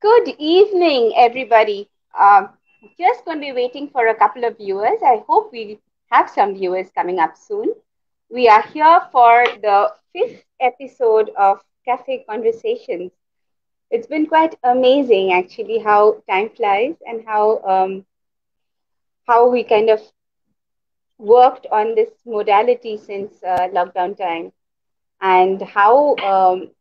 Good evening, everybody. Just going to be waiting for a couple of viewers. I hope we have some viewers coming up soon. We are here for the fifth episode of Cafe Conversations. It's been quite amazing, actually, how time flies and how we kind of worked on this modality since lockdown time, and how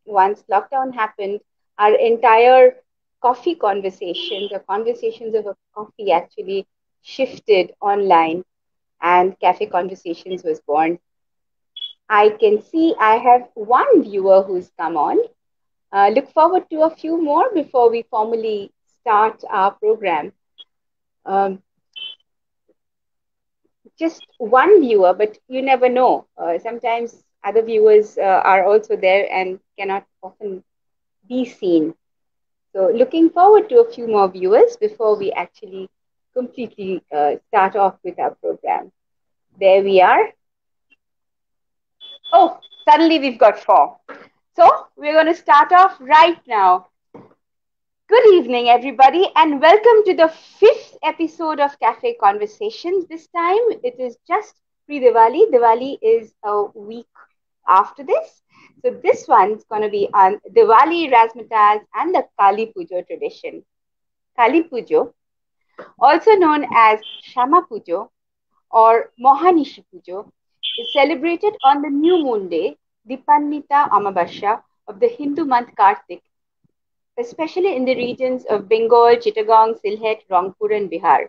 once lockdown happened, our entire coffee conversations or conversations over coffee actually shifted online, and Cafe Conversations was born. I can see I have one viewer who's come on. Look forward to a few more before we formally start our program. Um, just one viewer, but you never know. Sometimes other viewers are also there and cannot often be seen. So, looking forward to a few more viewers before we actually completely start off with our program. There we are. Oh, suddenly we've got four. So, we're going to start off right now. Good evening, everybody, and welcome to the fifth episode of Cafe Conversations. This time it is just pre Diwali. Diwali is a week after this. So, this one's going to be on Diwali, Razzmatazz, and the Kali Pujo tradition. Kali Pujo, also known as Shama Pujo or Mohanishi Pujo, is celebrated on the new moon day, Dipannita Amavasya of the Hindu month Kartik, especially in the regions of Bengal, Chittagong, Sylhet, Rangpur, and Bihar.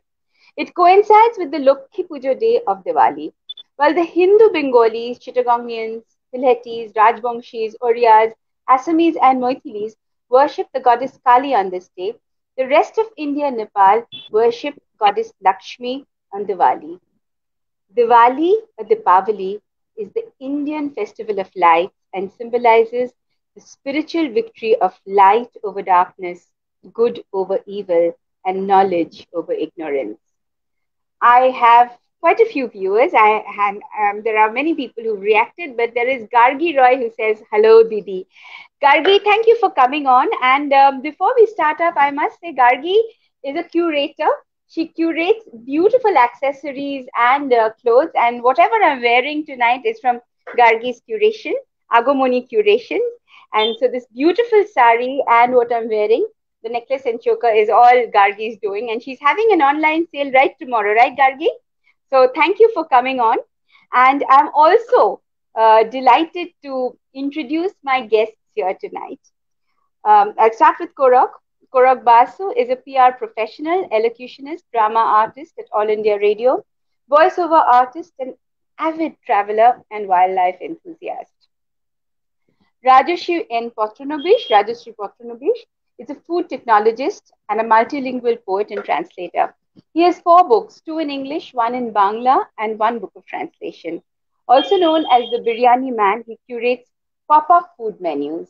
It coincides with the Lokhi Pujo day of Diwali. While the Hindu Bengalis, Chittagongians, Sylhetis, Rajbangshis, Orias, Assamese, and Moithilis worship the goddess Kali on this day, the rest of India and Nepal worship goddess Lakshmi on Diwali. Diwali or Dipavali is the Indian festival of lights and symbolizes the spiritual victory of light over darkness, good over evil, and knowledge over ignorance. I have quite a few viewers. There are many people who reacted, but there is Gargi Roy who says, "Hello, Didi." Gargi, thank you for coming on. And before we start up, I must say Gargi is a curator. She curates beautiful accessories and clothes. And whatever I'm wearing tonight is from Gargi's curation, Agomoni curation. And so this beautiful sari and what I'm wearing, the necklace and choker, is all Gargi's doing. And she's having an online sale right tomorrow, right, Gargi? So thank you for coming on. And I'm also delighted to introduce my guests here tonight. I'll start with Korak. Korak Basu is a PR professional, elocutionist, drama artist at All India Radio, voiceover artist, and avid traveler and wildlife enthusiast. Rajashri N. Potronobish, Rajashri Potronobish, is a food technologist and a multilingual poet and translator. He has four books, two in English, one in Bangla, and one book of translation. Also known as the Biryani Man, he curates pop-up food menus.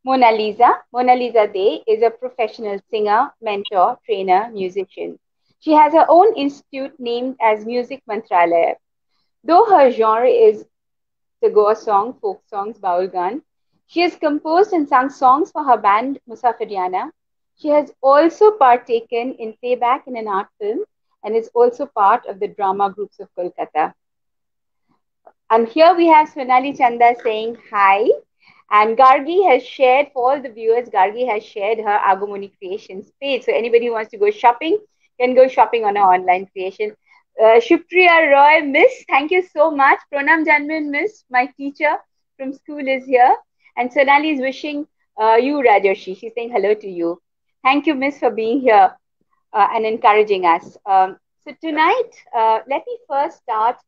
Mona Lisa. Mona Lisa Day is a professional singer, mentor, trainer, musician. She has her own institute named as Music Mantralaya. Though her genre is Tagore song, folk songs, Baul Gan, she has composed and sung songs for her band Musafiriana. She has also partaken in playback in an art film and is also part of the drama groups of Kolkata. And here we have Sonali Chanda saying hi. And Gargi has shared, for all the viewers, Gargi has shared her Agumoni Creations page. So anybody who wants to go shopping can go shopping on her online creation. Shuppriya Roy, Miss, thank you so much. Pranam Janman, Miss, my teacher from school is here. And Sonali is wishing you, Rajoshi. She's saying hello to you. Thank you, Miss, for being here and encouraging us. So tonight, let me first start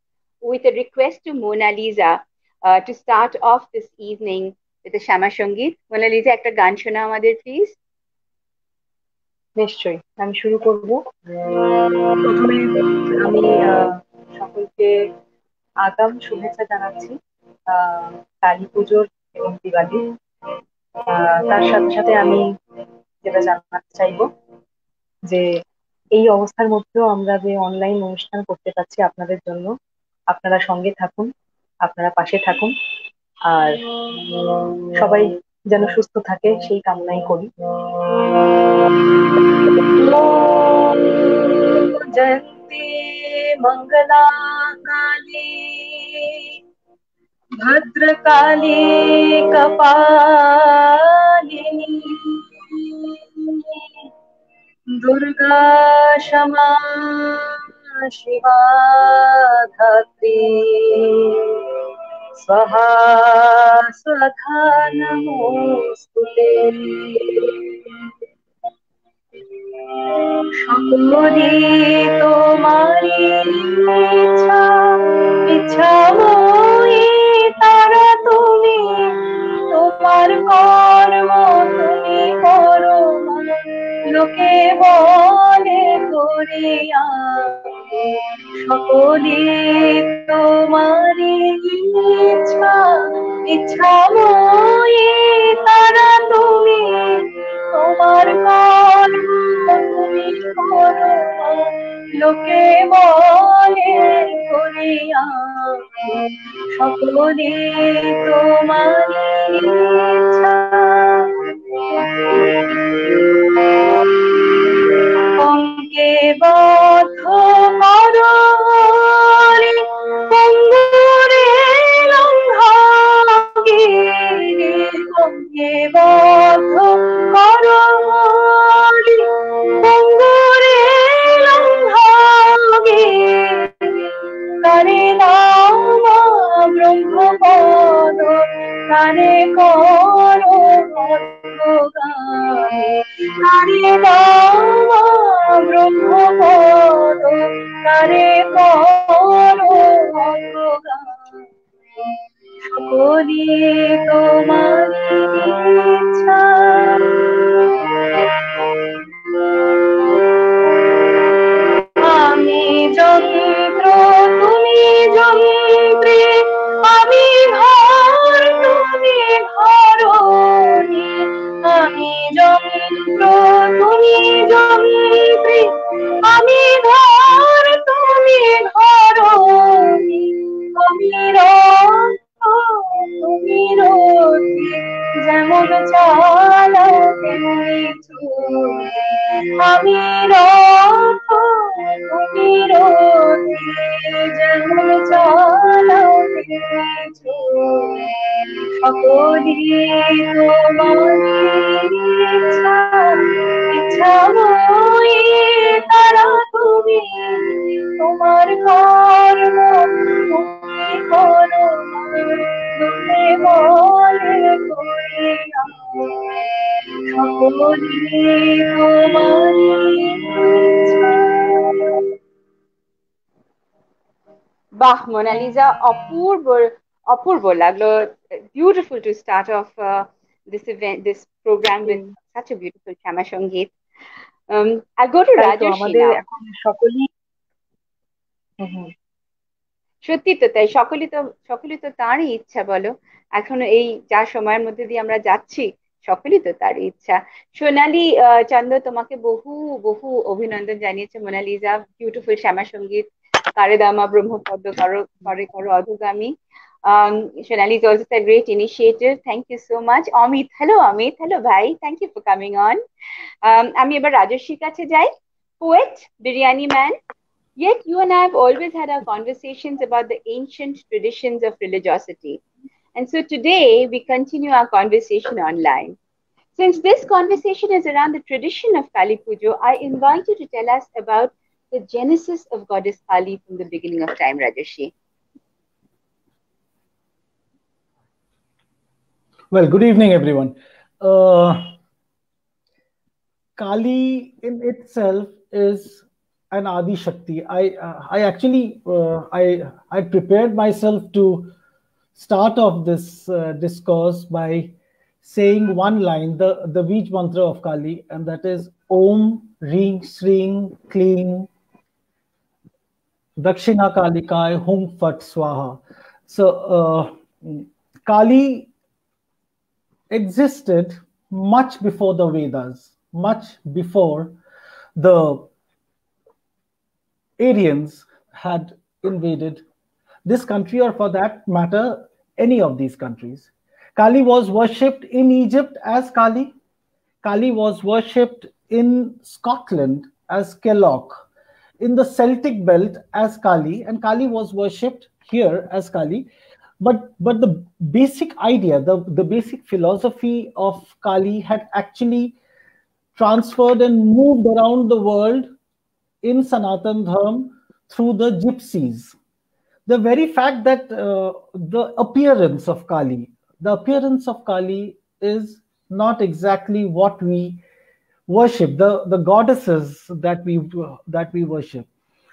with a request to Mona Lisa to start off this evening with the Shama Shangit. Mona Lisa, একটা গান শোনা আমাদের please. নিশ্চয়ই আমি শুরু করব। প্রথমে আমি সকলকে আগাম শুভেচ্ছা জানাচ্ছি কালী পুজোর এবং দিওয়ালির। তার সাথে সাথে আমি যেটা জানাতে চাইবো যে এই অবস্থার মধ্যেও আমরা যে অনলাইন অনুষ্ঠান করতে পারছি আপনাদের জন্য, আপনারা সঙ্গে থাকুন, আপনারা পাশে থাকুন, আর সবাই যেন সুস্থ থাকে সেই কামনাই করি। জয়ন্তি মঙ্গলা কালী ভদ্রকালী কপালিনী দুর্গা ক্ষমা শিবা ধাত্রী স্বাহা স্বধা নমোস্তুতে। সকলি তোমারি ইচ্ছা, ইচ্ছাময়ী তারা তুমি, তোমার কর্ম তুমি করো, লোকে বলে করিয়া। সকলি তোমারি ইচ্ছা, ইচ্ছাময়ী তারা তুমি, তোমার কর্ম তুমি করো, লোকে বলে করিয়া। সকলি তোমারি ইচ্ছা। অঙ্কে বদ্ধ করো রে পঙ্গুরে লঙ্ঘগিরি, অঙ্কে বদ্ধ করো রে পঙ্গুরে লঙ্ঘগিরি, কারে নাম ব্রহ্মপদ কারে করো অন্ধগামী, কারে নাম ব্রহ্মপদ কারে করো অন্ধগামী। সকলি তোমারি ইচ্ছা। আমি যন্ত্র তুমি যন্ত্রী, আমি ঘর তুমি ঘরণী। আমি যন্ত্র তুমি যন্ত্রী, আমি ঘর তুমি ঘরণী। আমি রথ তুমি রথী, যেমন চালাও তেমনি চলি। আমি রথ তুমি রথী, যেমন চালাও তেমনি চলি। সকলি তোমারি ইচ্ছা, ইচ্ছাময়ী তারা তুমি, তোমার কর্ম তুমি করো, লোকে বলে করিয়া। সকলি তোমারি ইচ্ছা। বাহ মোনালিসা, অপূর্ব লাগলো। Beautiful to start off this event, this program with such a beautiful Shama Sangeet. I'll go to তাই তো Rajarshi আমাদের now. এখন সকলেই সত্যি তো তাই, সকলেই তো তারই ইচ্ছা বলো। এখন এই যা সময়ের মধ্যে দিয়ে আমরা যাচ্ছি, সকলেই তো তারই ইচ্ছা। সোনালি চন্দ তোমাকে বহু বহু অভিনন্দন জানিয়েছে মোনালিসা। বিউটিফুল শ্যামা সঙ্গীত, কারে দামা ব্রহ্মপদ্ম করো করে করো অধোগামী। Sonali is also a great initiative. Thank you so much. Amit, hello Amit, hello bhai. Thank you for coming on. আমি এবার রাজস্বীর কাছে যাই। Poet, biryani man. Yet you and I have always had our conversations about the ancient traditions of religiosity. And so today we continue our conversation online. Since this conversation is around the tradition of Kali Pujo, I invite you to tell us about the genesis of Goddess Kali from the beginning of time, Rajarshi. Well, good evening, everyone. Kali in itself is an Adi Shakti. I actually I prepared myself to start off this discourse by saying one line, the Bij mantra of Kali, and that is Om Ring Sring Kling Dakshina Kalikai Hum Fat Swaha. So Kali existed much before the Vedas, much before the Aryans had invaded this country, or for that matter, any of these countries. Kali was worshipped in Egypt as Kali. Kali was worshipped in Scotland as Kellock, in the Celtic belt as Kali, and Kali was worshipped here as Kali. But the basic idea, the basic philosophy of Kali had actually transferred and moved around the world in Sanatan Dharma through the gypsies. The very fact that the appearance of Kali is not exactly what we worship, the goddesses that we worship.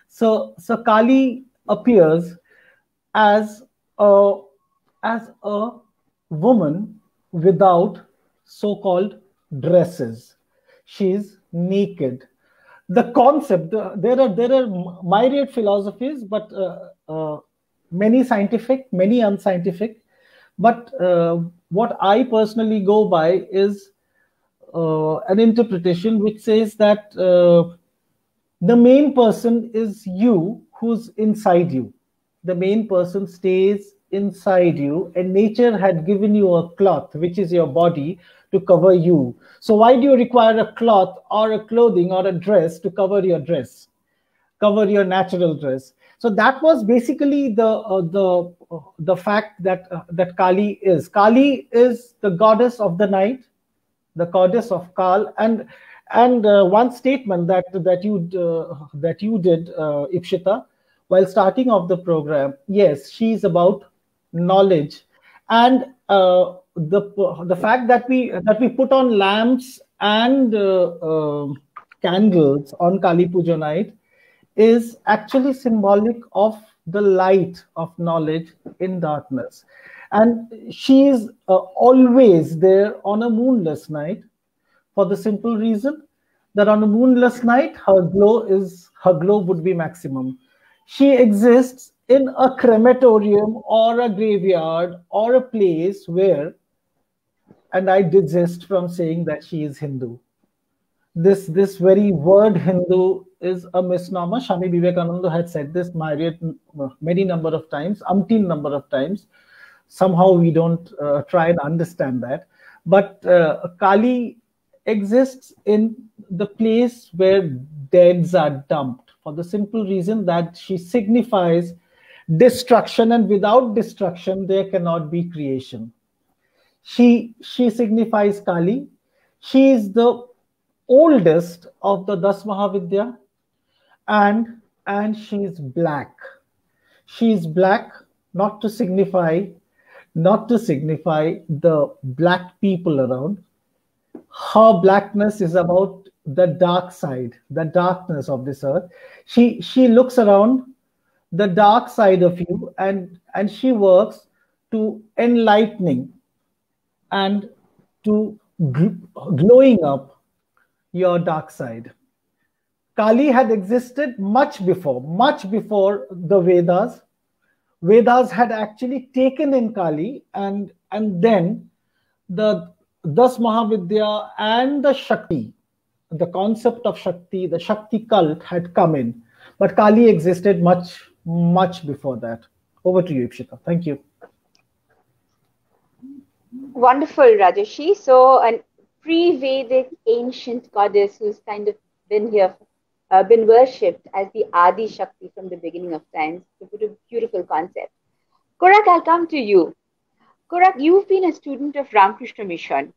So Kali appears as a as a woman without so-called dresses. She's naked. The concept, there are myriad philosophies, but many scientific, many unscientific. But what I personally go by is an interpretation which says that the main person is you who's inside you. The main person stays inside you, and nature had given you a cloth, which is your body, to cover you. So why do you require a cloth or a clothing or a dress to cover your dress, cover your natural dress? So that was basically the fact that Kali is the goddess of the night, the goddess of Kal. And one statement that you did, Ipshita, while starting off the program, yes, she's about knowledge. And the fact that we put on lamps and candles on Kali Puja night is actually symbolic of the light of knowledge in darkness. And she is always there on a moonless night, for the simple reason that on a moonless night her glow would be maximum. She exists in a crematorium or a graveyard or a place where, and I desist from saying that she is Hindu. This very word Hindu is a misnomer. Swami Vivekananda had said this many number of times, umpteen number of times. Somehow we don't try and understand that. But Kali exists in the place where deads are dumped, for the simple reason that she signifies destruction, and without destruction there cannot be creation. She signifies Kali. She is the oldest of the Das Mahavidya, and she is black. She is black not to signify the black people around. Her blackness is about the dark side, the darkness of this earth. She looks around the dark side of you, and she works to enlightening and to glowing up your dark side. Kali had existed much before the Vedas. Vedas had actually taken in Kali, and then the Das Mahavidya and the Shakti, the concept of Shakti, the Shakti cult had come in. But Kali existed much before that. Over to you, Ipshita. Thank you. Wonderful, Rajarshi. So, a pre-Vedic ancient goddess who's kind of been here, been worshipped as the Adi Shakti from the beginning of times. It's a beautiful concept. Korak, I'll come to you. Korak, you've been a student of Ramakrishna Mission,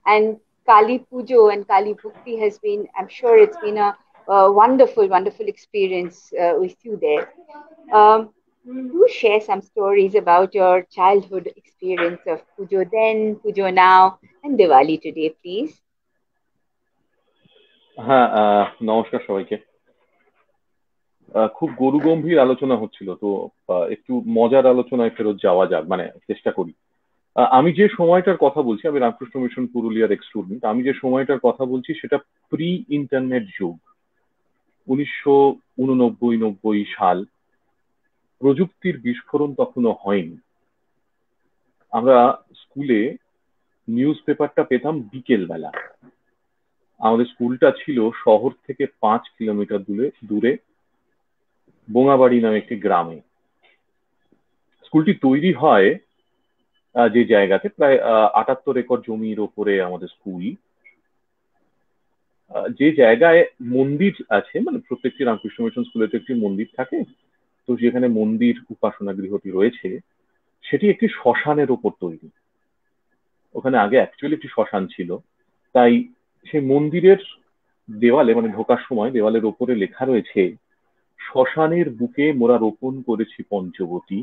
and Kali Pujo and Kali Bhukti has been, I'm sure it's been a wonderful experience with you there. Do share some stories about your childhood experience of Pujo then, Pujo now, and Diwali today, please. হ্যাঁ, নমস্কার সবাইকে। খুব গরুগম্ভীর আলোচনা হচ্ছিল, তো একটু মজার আলোচনায় ফেরত যাওয়া যাক, মানে চেষ্টা করি। আমি যে সময়টার কথা বলছি, আমি রামকৃষ্ণ মিশন পুরুলিয়ার এক্স স্টুডেন্ট। আমি যে সময়টার কথা বলছি সেটা প্রি ইন্টারনেট যুগ, 1989-90 সাল। প্রযুক্তির বিস্ফোরণ তখনও হয়নি। আমরা স্কুলে নিউজ পেপারটা পেতাম বিকেল বেলা। আমাদের স্কুলটা ছিল শহর থেকে 5 কিলোমিটার দূরে বোঙাবাড়ি নামে একটি গ্রামে। স্কুলটি তৈরি হয় যে জায়গাতে প্রায় ৭৮ একর জমির ওপরে আমাদের স্কুল, যে জায়গায় মন্দির আছে, মানে প্রত্যেকটি রামকৃষ্ণ মিশন স্কুলে তো একটি মন্দির থাকে, তো যেখানে মন্দির উপাসনা গৃহটি রয়েছে সেটি একটি শ্মশানের ওপর তৈরি। ওখানে আগে অ্যাকচুয়ালি একটি শ্মশান ছিল, তাই সেই মন্দিরের দেওয়ালে, মানে ঢোকার সময় দেওয়ালের ওপরে লেখা রয়েছে, শ্মশানের বুকে মোরা রোপণ করেছি পঞ্চবতী,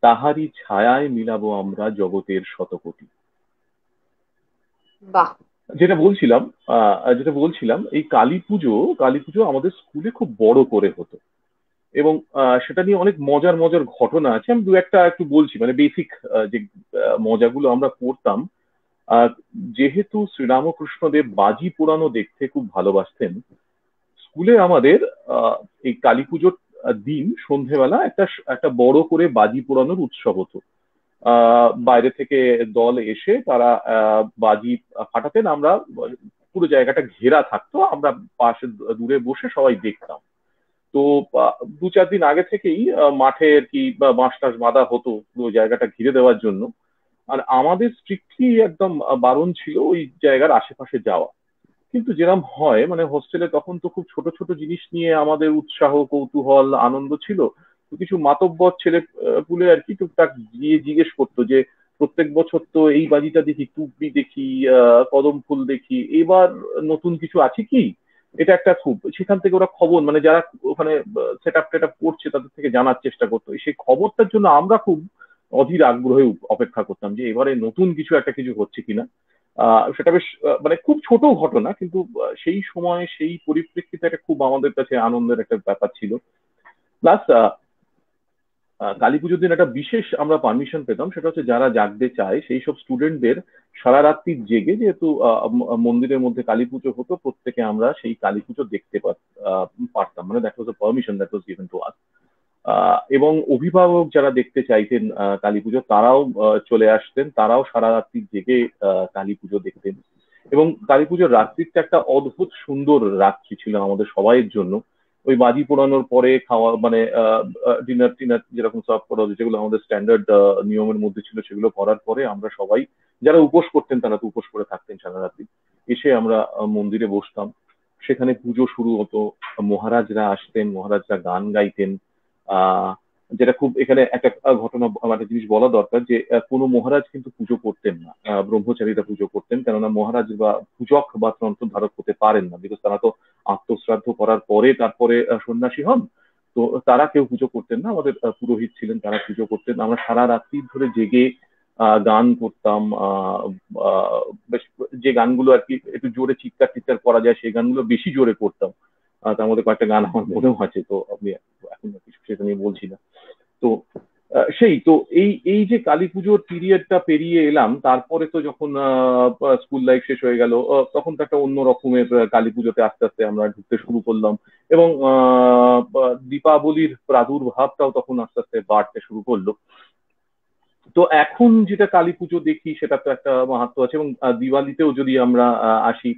তাহারই ছায়ায় মিলাবো আমরা জগতের শতকোটি। বাহ। যেটা বলছিলাম এই কালী পুজো আমাদের স্কুলে খুব বড় করে হতো, এবং সেটা নিয়ে অনেক মজার মজার ঘটনা আছে। আমি দু একটা একটু বলছি, মানে বেসিক যে মজাগুলো আমরা করতাম। যেহেতু শ্রীরামকৃষ্ণদেব বাজি পোড়ানো দেখতে খুব ভালোবাসতেন, স্কুলে আমাদের এই কালী পুজোর দিন সন্ধেবেলা একটা বড় করে বাজি পোড়ানোর উৎসব হতো। বাইরে থেকে দল এসে তারা বাজি ফাটাতেন, আমরা পুরো জায়গাটা ঘেরা থাকতো, আমরা পাশে দূরে বসে সবাই দেখতাম। তো ২-৪ দিন আগে থেকেই মাঠে আর কি বাঁশ টাশ বাঁধা হতো পুরো জায়গাটা ঘিরে দেওয়ার জন্য। আর আমাদের স্ট্রিক্টলি একদম বারণ ছিল ওই জায়গার আশেপাশে যাওয়া। কিন্তু যেরকম হয়, মানে হোস্টেলে তখন তো খুব ছোট ছোট জিনিস নিয়ে আমাদের উৎসাহ, কৌতূহল, আনন্দ ছিল। তো কিছু মাতব্বর ছেলে পুলে আর কি টুকটাক গিয়ে জিজ্ঞেস করতো যে প্রত্যেক বছর তো এই বাজিটা দেখি, টুপি দেখি, কদম ফুল দেখি, এবার নতুন কিছু আছে কি? এটা একটা খুব, সেখান থেকে ওরা খবর, মানে যারা ওখানে সেট আপ টেট আপ করছে তাদের থেকে জানার চেষ্টা করতো। সেই খবরটার জন্য আমরা খুব অধীর আগ্রহে অপেক্ষা করতাম যে এবারে নতুন কিছু একটা কিছু হচ্ছে কিনা। সেটা বেশ মানে খুব ছোট ঘটনা, কিন্তু সেই সময় সেই পরিপ্রেক্ষিতে একটা খুব আমাদের কাছে আনন্দের একটা ব্যাপার ছিল। প্লাস কালী পুজোর দিন একটা বিশেষ আমরা পারমিশন পেতাম, সেটা হচ্ছে যারা জাগতে চায় সেই সব স্টুডেন্টদের সারা রাত্রি জেগে, যেহেতু মন্দিরের মধ্যে কালী পুজো হতো, প্রত্যেকে আমরা সেই কালী পুজো দেখতে পারতাম, মানে that was a permission that was given to us. এবং অভিভাবক যারা দেখতে চাইতেন কালী পুজো, তারাও চলে আসতেন, তারাও সারা রাত্রি জেগে কালী পুজো দেখতেন। এবং কালী পুজোর রাত্রিটা একটা অদ্ভুত সুন্দর রাত্রি ছিল আমাদের সবাইয়ের জন্য। ওই বাজি পোড়ানোর পরে খাওয়া, মানে ডিনার টিনার যেরকম সার্ভ করা হতো, যেগুলো আমাদের স্ট্যান্ডার্ড নিয়মের মধ্যে ছিল, সেগুলো করার পরে আমরা সবাই, যারা উপোস করতেন তারা তো উপোস করে থাকতেন সারা রাত্রি, এসে আমরা মন্দিরে বসতাম। সেখানে পুজো শুরু হতো, মহারাজরা আসতেন, মহারাজরা গান গাইতেন। যেটা খুব এখানে একটা ঘটনা, একটা জিনিস বলা দরকার, যে কোনো মহারাজ কিন্তু পুজো করতেন না, ব্রহ্মচারীরা পুজো করতেন, কেননা মহারাজ বা পূজক বা তন্ত্র ধারক হতে পারেন না, বিকজ তারা তো আত্মশ্রাদ্ধ করার পরে তারপরে সন্ন্যাসী হন। তো তারা কেউ পুজো করতেন না, আমাদের পুরোহিত ছিলেন, তারা পুজো করতেন। আমরা সারা রাত্রি ধরে জেগে গান করতাম, বেশ যে গানগুলো আর কি একটু জোরে চিৎকার টিৎকার করা যায় সেই গানগুলো বেশি জোরে করতাম। তার মধ্যে কয়েকটা গান আমার মনেও আছে, তো আমি এখন কিছু সেটা নিয়ে বলছি না। তো সেই তো এই যে কালী পুজোর পিরিয়ডটা পেরিয়ে এলাম, তারপরে তো যখন স্কুল লাইফ শেষ হয়ে গেল, তখন তো একটা অন্য রকমের কালী পুজোতে আস্তে আস্তে আমরা ঢুকতে শুরু করলাম, এবং দীপাবলির প্রাদুর্ভাবটাও তখন আস্তে আস্তে বাড়তে শুরু করলো। তো এখন যেটা কালী পুজো দেখি সেটা তো একটা মাহাত্ম আছে। এবং দিওয়ালিতেও যদি আমরা আসি,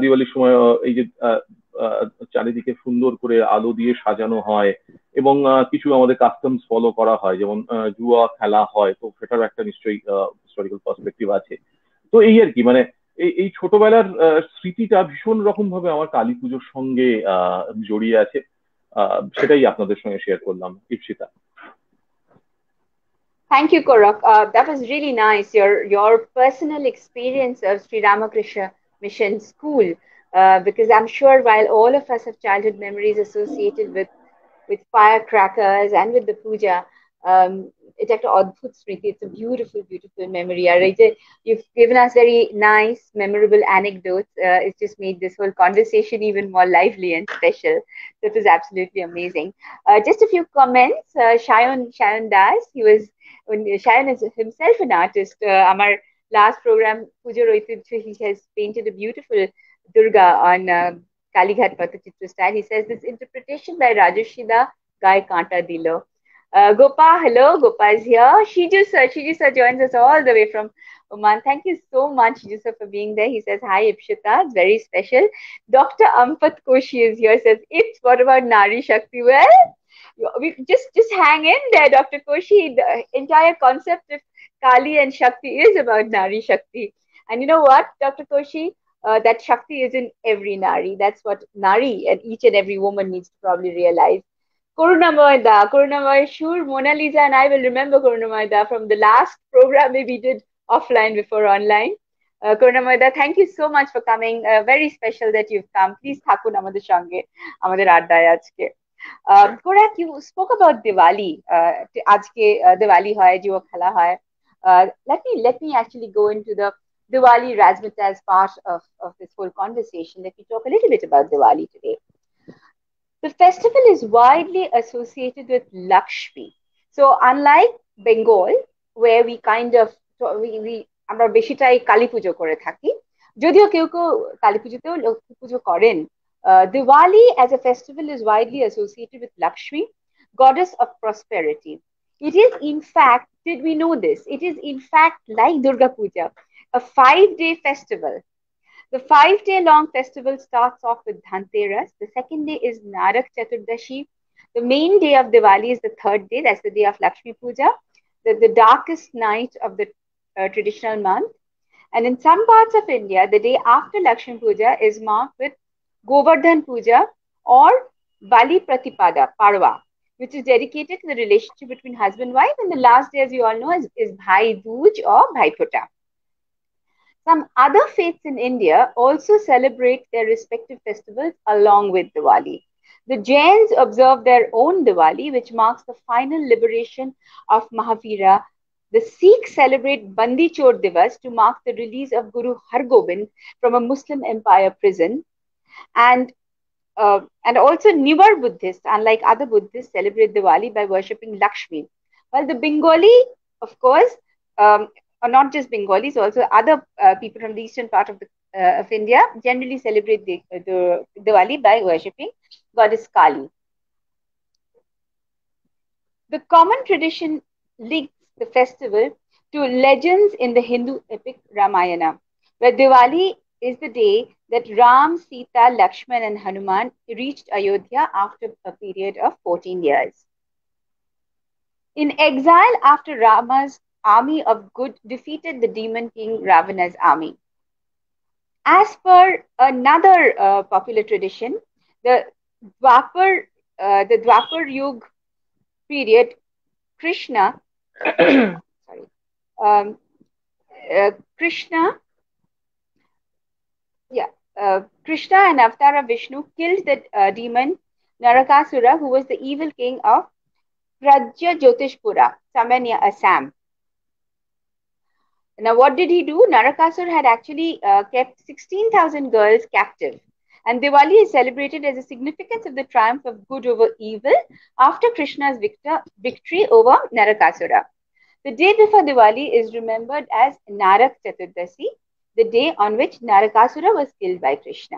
দিওয়ালির সময় এই যে চারিদিকে সুন্দর করে আলো দিয়ে সাজানো হয়, এবং কিছু আমাদের কাস্টমস ফলো করা হয়, যেমন জুয়া খেলা হয়, তো সেটার একটা নিশ্চয়ই হিস্টোরিক্যাল পার্সপেক্টিভ আছে। তো এই আর কি, মানে এই ছোটবেলার স্মৃতিটা ভীষণ রকম ভাবে আমার কালী পুজোর সঙ্গে জড়িয়ে আছে। সেটাই আপনাদের সঙ্গে শেয়ার করলাম। Ipsita. Thank you, Korak. That was really nice. Your personal experience of Sri Ramakrishna Mission School, because I'm sure while all of us have childhood memories associated with firecrackers and with the puja, it's like adbhut smriti. It's a beautiful, beautiful memory. You've given us very nice, memorable anecdotes. It's just made this whole conversation even more lively and special. So it was absolutely amazing. Just a few comments. Shayan Das, Shayan is himself an artist. Our last program, Pujo Roitibchu, he has painted a beautiful Durga on Kalighat Patachitra style. He says this interpretation by Rajoshida Gai Kanta Dilo. Gopa, hello, Gopa is here. Shiju sir joins us all the way from Oman. Thank you so much, Shiju sir, for being there. He says, hi, Ipshita, it's very special. Dr. Ampat Koshi is here, says, Ips, what about Nari Shakti? Well, we just hang in there, Dr. Koshi. The entire concept of Kali and Shakti is about Nari Shakti. And you know what, Dr. Koshi? That Shakti is in every Nari. That's what Nari and each and every woman needs to probably realize. Karunamoy, sure, Mona Lisa and I will remember Karunamoy from the last program we did offline before online. Karunamoy, thank you so much for coming. Very special that you've come. Please থাকুন আমাদের সঙ্গে, আমাদের আড্ডায় আজকে। Korak, you spoke about Diwali. আজকে Diwali হয়, জুয়ো খেলা হয়। Let me actually go into the Diwali razzmatazz part of this whole conversation. Let me talk a little bit about Diwali today. The festival is widely associated with Lakshmi. So unlike Bengal, where we kind of আমরা বেশিটাই কালী পুজো করে থাকি, যদিও কেউ কেউ কালী পুজোতেও লক্ষ্মী পুজো করেন, Diwali as a festival is widely associated with Lakshmi, goddess of prosperity. It is in fact, did we know this? It is in fact like Durga Puja, a 5-day festival. The 5-day long festival starts off with Dhanteras. The second day is Narak Chaturdashi. The main day of Diwali is the third day. That's the day of Lakshmi Puja, the darkest night of the traditional month. And in some parts of India, the day after Lakshmi Puja is marked with Govardhan Puja or Bali Pratipada, Parva, which is dedicated to the relationship between husband and wife. And the last day, as you all know, is Bhai Dooj or Bhai Phota. Some other faiths in India also celebrate their respective festivals along with Diwali. The Jains observe their own Diwali, which marks the final liberation of Mahavira. The Sikhs celebrate Bandi Chor Divas to mark the release of Guru Hargobind from a Muslim Empire prison. And also newer Buddhists, unlike other Buddhists, celebrate Diwali by worshipping Lakshmi. While the Bengali, of course, or not just Bengalis, also other people from the eastern part of India generally celebrate the Diwali by worshipping goddess Kali. The common tradition links the festival to legends in the Hindu epic Ramayana, where Diwali is the day that Ram, Sita, Lakshman and Hanuman reached Ayodhya after a period of 14 years. In exile after Rama's army of good defeated the demon king Ravana's army. As per another popular tradition, the Dwapar Yuga period, Krishna, Krishna and Avatara Vishnu killed the demon Narakasura, who was the evil king of Prajya Jyotishpura, somewhere near Assam. Now, what did he do? Narakasur had actually kept 16,000 girls captive. And Diwali is celebrated as a significance of the triumph of good over evil after Krishna's victory over Narakasura. The day before Diwali is remembered as Narak Chaturdashi, the day on which Narakasura was killed by Krishna.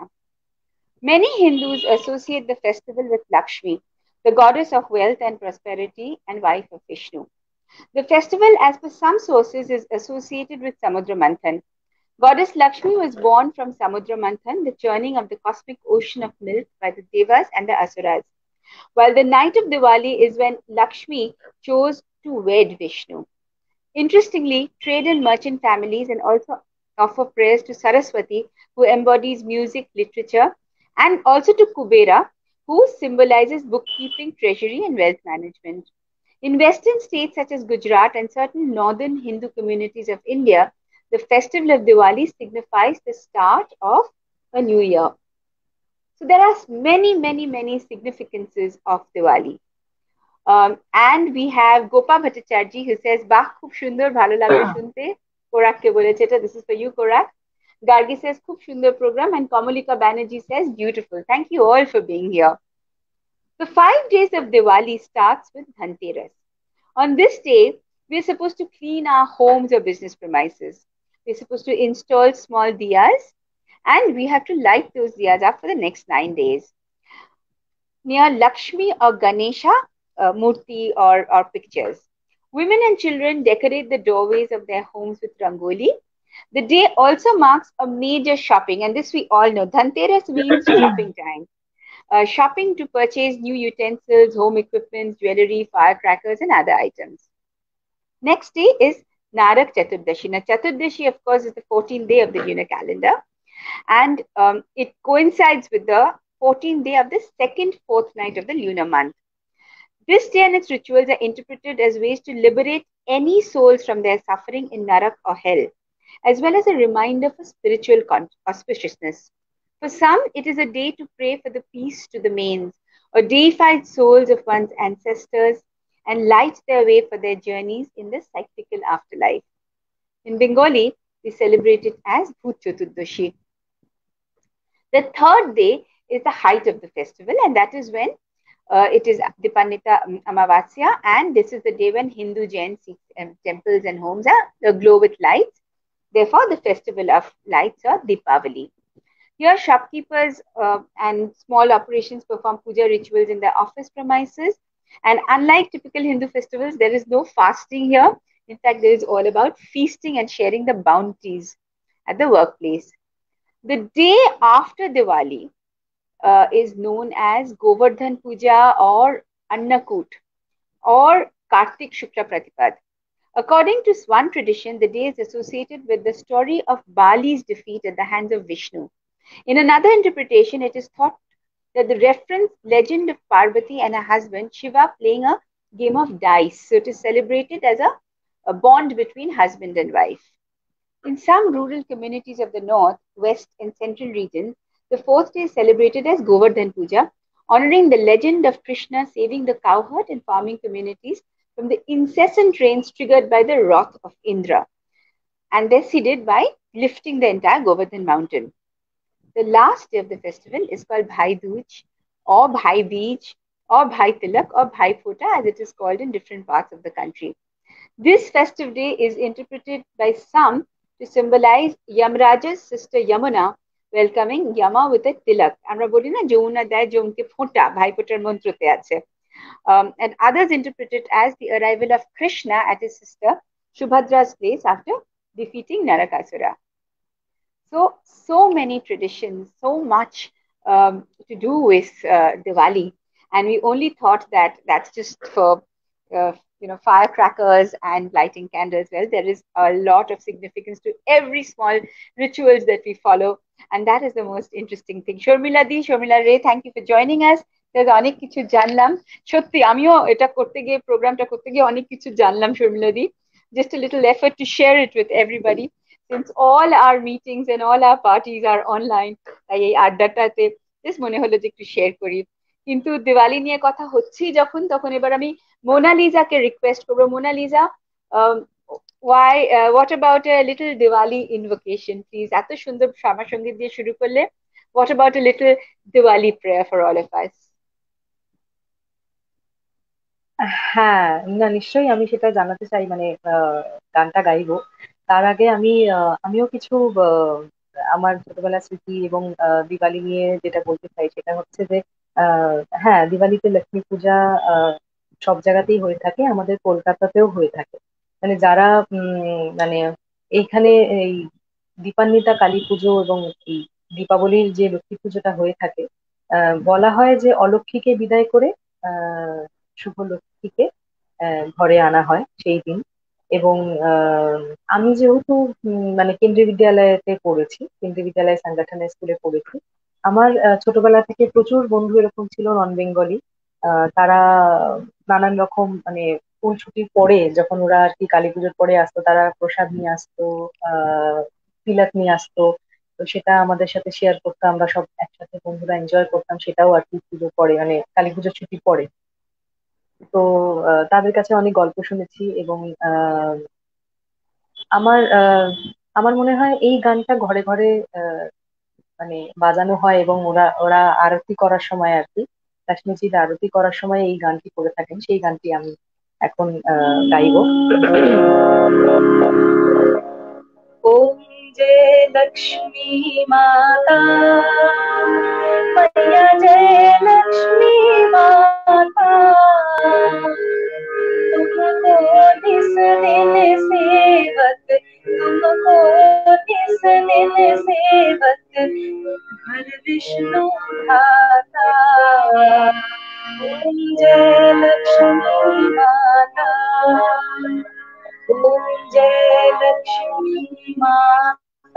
Many Hindus associate the festival with Lakshmi, the goddess of wealth and prosperity and wife of Vishnu. The festival, as per some sources, is associated with Samudra Manthan. Goddess Lakshmi was born from Samudra Manthan, the churning of the cosmic ocean of milk by the Devas and the Asuras. While the night of Diwali is when Lakshmi chose to wed Vishnu. Interestingly, trade and merchant families and also offer prayers to Saraswati, who embodies music, literature, and also to Kubera, who symbolizes bookkeeping, treasury, and wealth management. In Western states such as Gujarat and certain northern Hindu communities of India, the festival of Diwali signifies the start of a new year. So there are many significances of Diwali. And we have Gopa Bhattacharjee who says, Bah, khub sundar, bhalo laglo shunte. Korak ke boleche eta. This is for you, Korak. Gargi says, khub sundar program. And Kamalika Banerjee says, beautiful. Thank you all for being here. The 5 days of Diwali starts with Dhanteras. On this day, we're supposed to clean our homes or business premises. We're supposed to install small diyas and we have to light those diyas up for the next 9 days. Near Lakshmi or Ganesha murti or pictures. Women and children decorate the doorways of their homes with rangoli. The day also marks a major shopping, and this we all know. Dhanteras means shopping time. Shopping to purchase new utensils, home equipment, jewelry, firecrackers, and other items. Next day is Narak Chaturdashi. Now, Chaturdashi, of course, is the 14th day of the lunar calendar, and it coincides with the 14th day of the second fortnight of the lunar month. This day and its rituals are interpreted as ways to liberate any souls from their suffering in Narak or hell, as well as a reminder for spiritual auspiciousness. For some, it is a day to pray for the peace to the mains, or deified souls of one's ancestors, and light their way for their journeys in the cyclical afterlife. In Bengali, we celebrate it as Bhut Chaturdashi. The third day is the height of the festival, and that is when it is Dipanita Amavasya, and this is the day when Hindu Jain Sikh temples and homes are aglow with lights. Therefore, the festival of lights or Deepavali. Here, shopkeepers and small operations perform puja rituals in their office premises. And unlike typical Hindu festivals, there is no fasting here. In fact, there is all about feasting and sharing the bounties at the workplace. The day after Diwali is known as Govardhan Puja or Annakut or Kartik Shukla Pratipad. According to one tradition, the day is associated with the story of Bali's defeat at the hands of Vishnu. In another interpretation, it is thought that the reference legend of Parvati and her husband Shiva playing a game of dice. So it is celebrated as a bond between husband and wife. In some rural communities of the north, west, and central regions, the fourth day is celebrated as Govardhan Puja, honoring the legend of Krishna saving the cowherd and farming communities from the incessant rains triggered by the wrath of Indra. And this he did by lifting the entire Govardhan mountain. The last day of the festival is called Bhai Dooj or Bhai Beej or Bhai Tilak or Bhai Phota, as it is called in different parts of the country. This festive day is interpreted by some to symbolize Yamraja's sister Yamuna welcoming Yama with a tilak. আমরা বলি না যমুনা দেয় যমকে ফোঁটা ভাইফোঁটার মন্ত্রতে আছে. And others interpret it as the arrival of Krishna at his sister Subhadra's place after defeating Narakasura. So many traditions, so much to do with Diwali, and we only thought that that's just for firecrackers and lighting candles. Well, there is a lot of significance to every small rituals that we follow, and that is the most interesting thing. Shormila Ray, thank you for joining us. There's অনেক কিছু জানলাম, সত্যি আমিও এটা করতে গিয়ে প্রোগ্রামটা করতে গিয়ে অনেক কিছু জানলাম শর্মিলা দি. Just a little effort to share it with everybody, since all our meetings and all our parties are online. তাই এই আড্ডাটাতে জাস্ট মনে হলো যে একটু শেয়ার করি. কিন্তু দিওয়ালি নিয়ে কথা হচ্ছেই যখন, তখন এবার আমি মোনালিজাকে রিকোয়েস্ট করবো. মোনালিজা, what about a little Diwali invocation, please? এত সুন্দর শ্যামা সঙ্গীত দিয়ে শুরু করলে, what about a little Diwali prayer for all of us? হ্যাঁ, না নিশ্চয়ই আমি সেটা জানাতে চাই, মানে গানটা গাইবো তার আগে আমিও কিছু আমার ছোটবেলার স্মৃতি এবং দিওয়ালি নিয়ে যেটা বলতে চাই সেটা হচ্ছে যে হ্যাঁ, দিওয়ালিতে লক্ষ্মী পূজা সব জায়গাতেই হয়ে থাকে, আমাদের কলকাতাতেও হয়ে থাকে। মানে যারা মানে এইখানে এই দীপান্বিতা কালী পুজো এবং এই দীপাবলির যে লক্ষ্মী পুজোটা হয়ে থাকে, বলা হয় যে অলক্ষ্মীকে বিদায় করে শুভ লক্ষ্মীকে ঘরে আনা হয় সেই দিন। এবং আমি যেহেতু মানে কেন্দ্রীয় বিদ্যালয়তে পড়েছি, কেন্দ্রীয় বিদ্যালয় সাংগঠনে স্কুলে পড়েছি, আমার ছোটবেলা থেকে প্রচুর বন্ধু এরকম ছিল নন বেঙ্গলি। তারা নানান রকম মানে স্কুল ছুটির পরে যখন ওরা আর কি কালী পুজোর পরে আসতো, তারা প্রসাদ নিয়ে আসতো, তিলক নিয়ে আসতো। তো সেটা আমাদের সাথে শেয়ার করতাম, আমরা সব একসাথে বন্ধুরা এনজয় করতাম সেটাও আর কি পুজো পরে, মানে কালী পুজোর ছুটি পরে। তো তাদের কাছে অনেক গল্প শুনেছি এবং আমার আমার মনে হয় এই গানটা ঘরে ঘরে মানে বাজানো হয় এবং ওরা ওরা আরতি করার সময় আর কি, লক্ষ্মীজির আরতি করার সময় এই গানটি করে থাকেন। সেই গানটি আমি এখন গাইবো। ओम जय लक्ष्मी माता, मैया जय लक्ष्मी माता, तुमको निस दिन सेवक, तुमको निस दिन सेवक, हर विष्णु भाता। ओम जय लक्ष्मी माता, ओम जय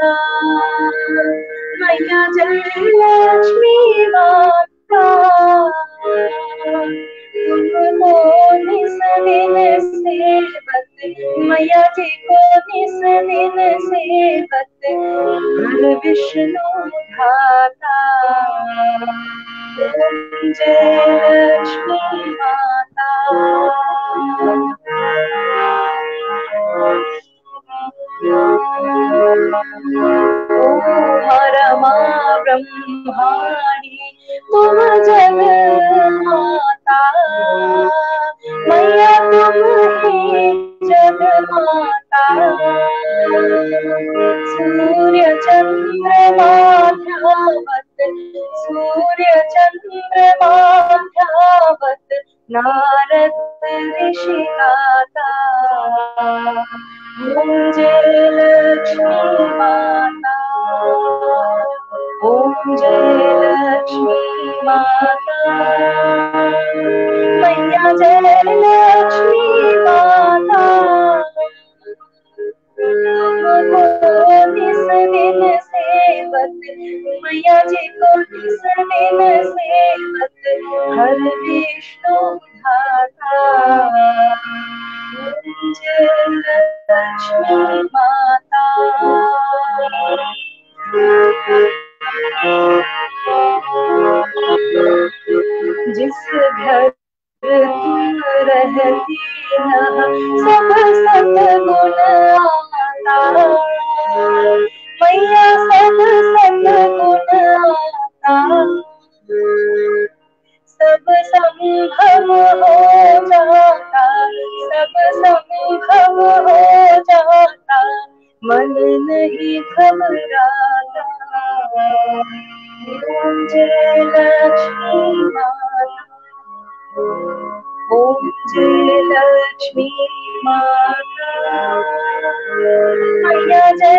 माता मैया जय लक्ष्मी माता तुमको निस दिन सेवत मैया जी को निस दिन सेवत हर विष्णु धाता जय लक्ष्मी माता रमा ब्रह्माणी तुम जग माता मैया तुम ही जग माता सूर्य चंद्रमा ध्यावत सूर्य चंद्रमा ध्यावत नारद ऋषि गाता ओम जय लक्ष्मी माता ओम जय लक्ष्मी माता मैया जय लक्ष्मी माता तुमको निस दिन सेवत मैया जी को निस दिन सेवत हर विष्णु धाता जय लक्ष्मी माता जिस घर तुम रहती न सब सद्गुण आता मैया सब सद्गुण आता सब संभव हो जाता सब संभव हो जाता मन नहीं घबराता ओम जय लक्ष्मी माता ओम जय लक्ष्मी माता मैया जय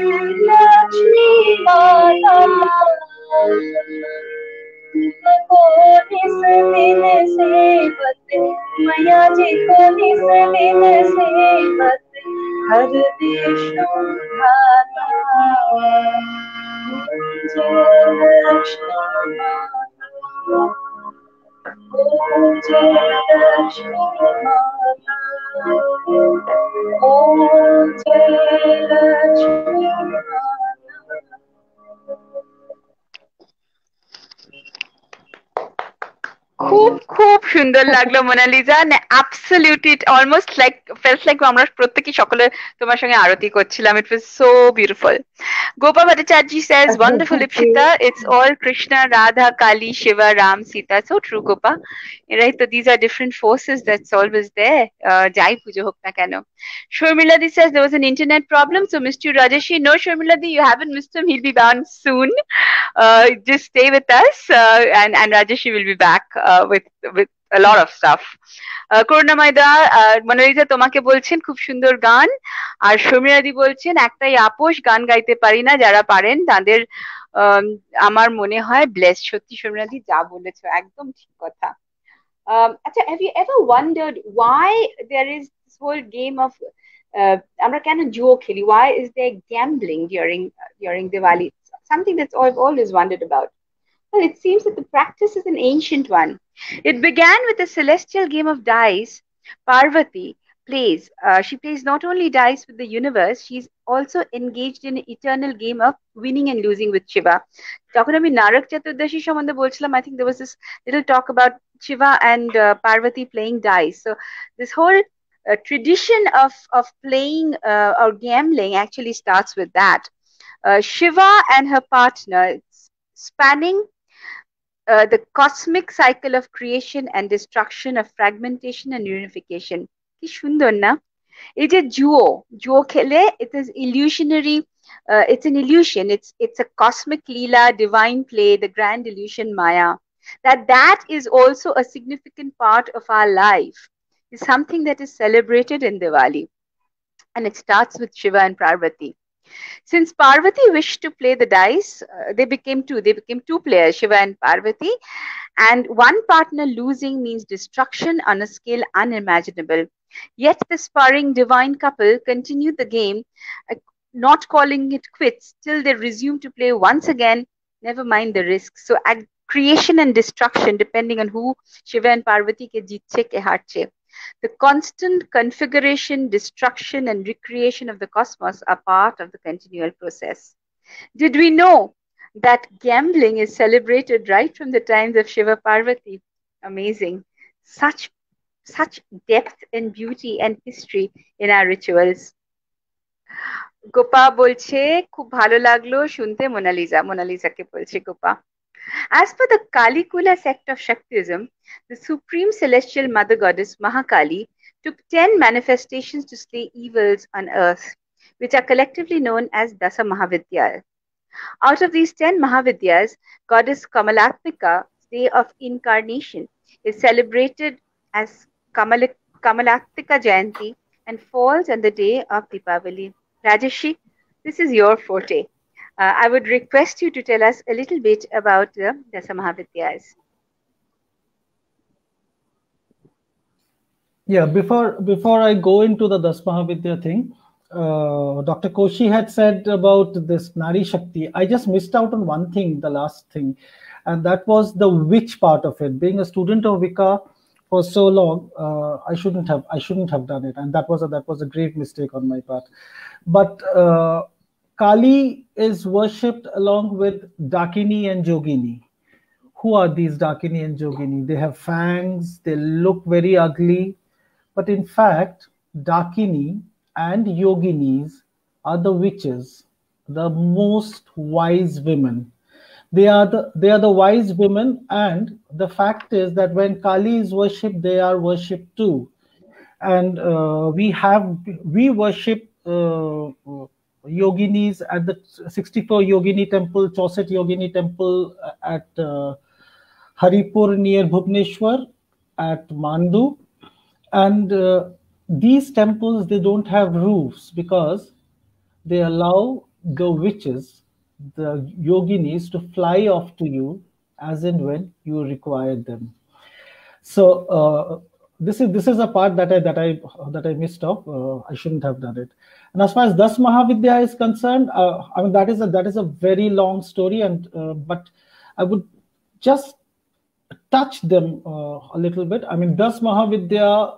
लक्ष्मी माता तुमको निस दिन सेवत मैया जी को निस दिन सेवत हर विष्णु धाता जय लक्ष्मी माता ओम जय लक्ष्मी माता ओम जय लक्ष्मी माता খুব খুব সুন্দর লাগলো Mona Lisa, absolutely it almost like felt like আমরা প্রত্যেকই সকলে তোমার সঙ্গে আরতি করছিলাম. It was so beautiful. Gopa Bhattacharya says, wonderful Ipshita, it's all Krishna, Radha, Kali, Shiva, Ram, Sita. So true, Gopa. Right, so these are different forces that's always there. Jai pujo hok na keno. Shurmiladi says there was an internet problem, so missed you, Rajeshi. No, Shurmiladi, you haven't missed him. He'll be on soon. Just stay with us, and Rajeshi will be back with a lot of stuff. করুণাময়দা, মোনালিসা তোমাকে বলছেন খুব সুন্দর গান, আর সমীরাদি বলছেন একটাই আপোষ, গান গাইতে পারি না, যারা পারেন তাদের আমার মনে হয় ব্লেস. সত্যি সমীরাদি যা বলেছো একদম ঠিক কথা. আচ্ছা, have you ever wondered why there is this whole game of আমরা কেন জুয়ো খেলি? Why is there gambling during Diwali? Something that's I've always wondered about. Well, it seems that the practice is an ancient one. It began with a celestial game of dice. Parvati plays. She plays not only dice with the universe, she's also engaged in an eternal game of winning and losing with Shiva. যখন আমি নারক চতুর্দশী সম্বন্ধে বলছিলাম, I think there was this little talk about Shiva and Parvati playing dice. So this whole tradition of playing or gambling actually starts with that. Shiva and her partner, spanning the cosmic cycle of creation and destruction, of fragmentation and unification. কি সুন্দর না? এই যে জুয়ো খেলে, it is illusionary, it's an illusion, it's a cosmic leela, divine play, the grand illusion Maya. That is also a significant part of our life, is something that is celebrated in Diwali, and it starts with Shiva and Parvati. Since Parvati wished to play the dice, they became two players, Shiva and Parvati, and one partner losing means destruction on a scale unimaginable. Yet the sparring divine couple continued the game not calling it quits till they resume to play once again, never mind the risks. So, creation and destruction, depending on who Shiva and Parvati ke jeetche ke haarche. The constant configuration, destruction, and recreation of the cosmos are part of the continual process. Did we know that gambling is celebrated right from the times of Shiva Parvati? Amazing. Such depth and beauty and history in our rituals. Gopa বলছে খুব ভালো লাগলো শুনতে মোনালিজাকে বলছে Gopa. As per the Kalikula sect of Shaktism, the supreme celestial mother goddess Mahakali took 10 manifestations to slay evils on earth, which are collectively known as Dasa Mahavidyas. Out of these 10 Mahavidyas, goddess Kamalatmika's day of incarnation is celebrated as Kamalatmika Jayanti and falls on the day of Deepavali. Rajeshi, this is your forte. I would request you to tell us a little bit about the Dasa Mahavidyas. Yeah, before I go into the Das Mahavidya thing, Dr. Koshi had said about this Nari Shakti. I just missed out on one thing, the last thing, and that was the witch part of it. Being a student of Wicca for so long, I shouldn't have done it, and that was a grave mistake on my part. But Kali is worshipped along with Dakini and Jogini. Who are these Dakini and Jogini? They have fangs, they look very ugly, but in fact, Dakini and Yoginis are the witches, the most wise women. They are the wise women, and the fact is that when Kali is worshipped, they are worshipped too. And we worship Yoginis at the 64 Yogini temple, 64 Yogini temple at Haripur near Bhubaneswar, at Mandu. And these temples, they don't have roofs because they allow the witches, the yoginis, to fly off to you as and when you require them. So this is a part that I missed off. I shouldn't have done it. And as far as Das Mahavidya is concerned, I mean that is a very long story, and but I would just touch them a little bit. I mean, Das Mahavidya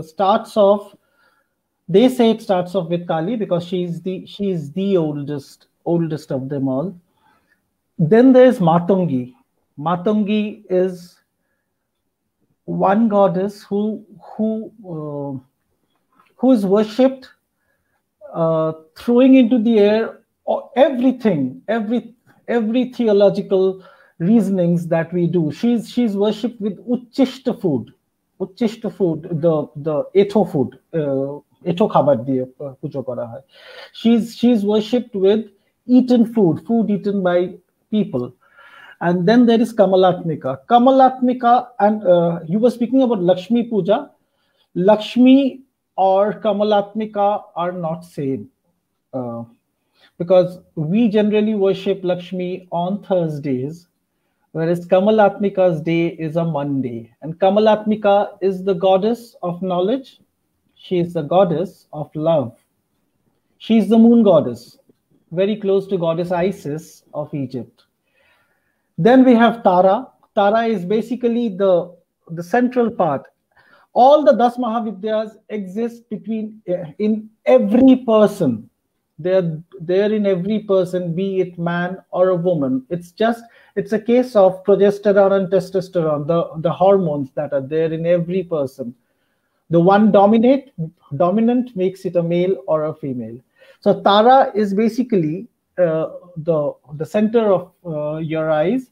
starts off. They say it starts off with Kali because she's the oldest of them all. Then there is Matangi. Matangi is one goddess who is worshipped throwing into the air every theological reasonings that we do. She's worshipped with uchishta food, the etho food, etho khabar diye pujo kora hai. She's worshipped with eaten food eaten by people. And then there is Kamalatmika, and you were speaking about Lakshmi Puja. Lakshmi or Kamalatmika are not same, because we generally worship Lakshmi on Thursdays, whereas Kamalatmika's day is a Monday. And Kamalatmika is the goddess of knowledge. She is the goddess of love. She is the moon goddess, very close to goddess Isis of Egypt. Then we have Tara. Tara is basically the central part. All the Das Mahavidyas exist in every person. They're in every person, be it man or a woman. It's a case of progesterone and testosterone, the hormones that are there in every person. The one dominant makes it a male or a female. So Tara is basically the center of your eyes,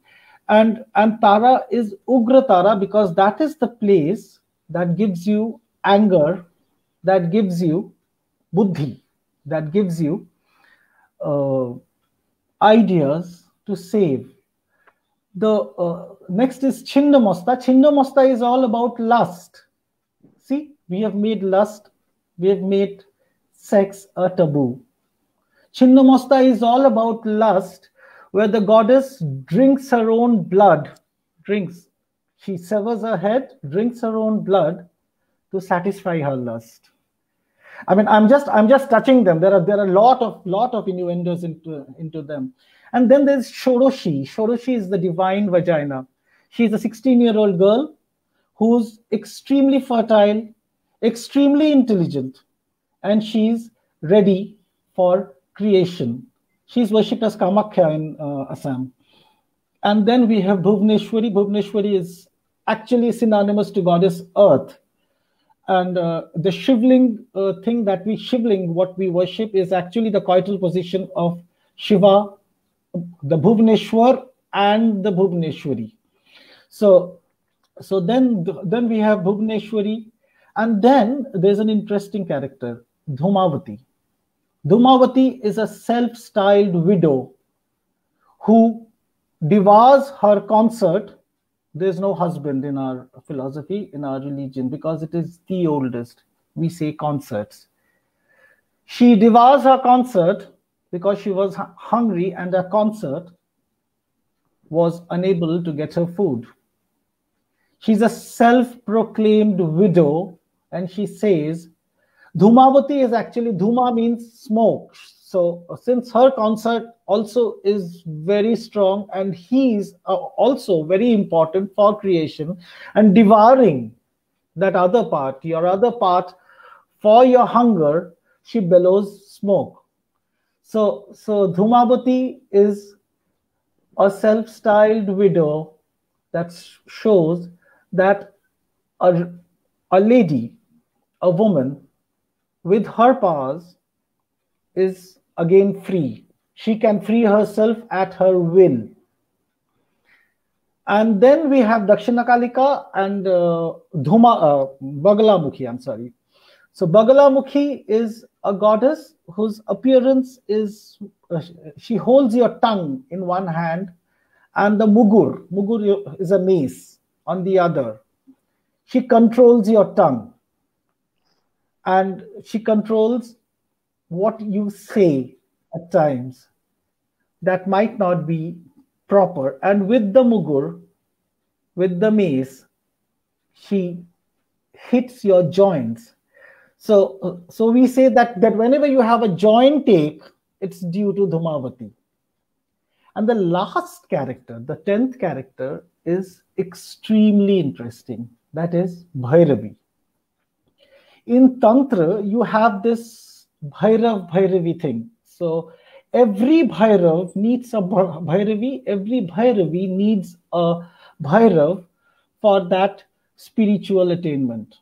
and Tara is Ugra Tara because that is the place that gives you anger, that gives you buddhi, that gives you ideas to save. The next is Chinnamasta. Chinnamasta is all about lust. See, we have made lust, we have made sex a taboo. Chinnamasta is all about lust, where the goddess drinks her own blood. She severs her head, drinks her own blood to satisfy her lust. I mean, I'm just touching them. There are a lot of innuendos into them. And then there's Shoroshi. Shoroshi is the divine vagina. She's a 16-year-old girl who's extremely fertile, extremely intelligent, and she's ready for creation. She's worshipped as Kamakhya in Assam. And then we have Bhuvneshwari. Bhuvneshwari is actually synonymous to goddess Earth. And the Shivling thing that what we worship is actually the coital position of Shiva, the Bhuvneshwar and the Bhuvneshwari. So then we have Bhuvneshwari, and then there's an interesting character, Dhumavati. Dhumavati is a self-styled widow who devours her consort. There's no husband in our philosophy, in our religion, because it is the oldest. We say consorts. She devours her consort because she was hungry and her consort was unable to get her food. She's a self-proclaimed widow, and she says, Dhumavati is actually, Dhuma means smoke. So since her consort also is very strong and he's also very important for creation, and devouring that other part, your other part, for your hunger, she bellows smoke. So Dhumavati is a self-styled widow that shows that a lady, a woman with her powers is again free. She can free herself at her will. And then we have Dakshiнаkalika and Bagalamukhi, I'm sorry. So Bagalamukhi is a goddess whose appearance is, she holds your tongue in one hand, and the Mugur is a mace on the other. She controls your tongue, and she controls what you say at times that might not be proper. And with the Mugur, with the mace, she hits your joints. So we say that whenever you have a joint ache, it's due to Dhumavati. And the last character, the 10th character, is extremely interesting. That is Bhairavi. In Tantra, you have this Bhairavi thing. So every Bhairav needs a Bhairavi. Every Bhairavi needs a Bhairav for that spiritual attainment.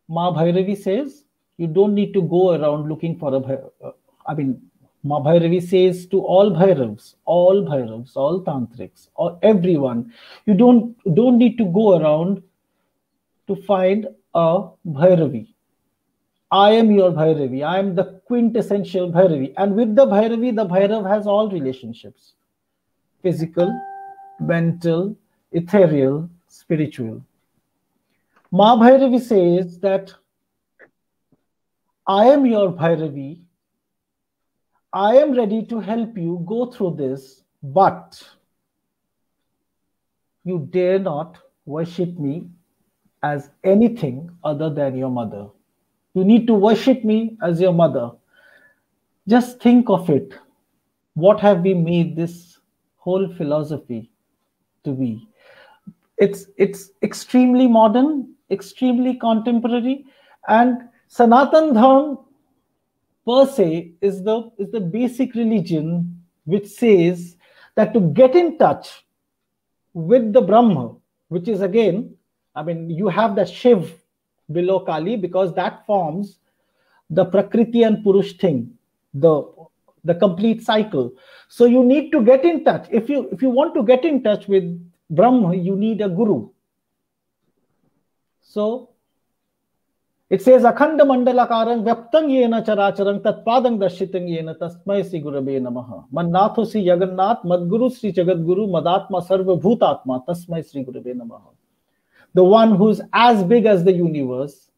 Ma Bhairavi says you don't need to go around looking for a Bhairav. Ma Bhairavi says to all Bhairavs, all Tantrics, or everyone, you don't need to go around to find a Bhairavi. I am your Bhairavi. I am the quintessential Bhairavi. And with the Bhairav has all relationships: physical, mental, ethereal, spiritual. Ma Bhairavi says that I am your Bhairavi. I am ready to help you go through this, but you dare not worship me as anything other than your mother. You need to worship me as your mother. Just think of it. What have we made this whole philosophy to be? It's extremely modern, extremely contemporary, and Sanatan Dharma per se is the basic religion which says that to get in touch with the Brahma, which is again, you have that Shiv below Kali, because that forms the Prakriti and Purush thing, the complete cycle. So you need to get in touch. If you want to get in touch with Brahma, you need a guru. So it says Akhanda Mandalakarang Vyaptang Yena Characharang Tatpadang Dashitang Yena Tasmai Sri Gurave Namaha. Mannatho Sri Jagannath Madguru Sri Jagadguru Madatma Sarva Bhutatma Tasmai Sri Gurave Namaha. The one who's as big as the universe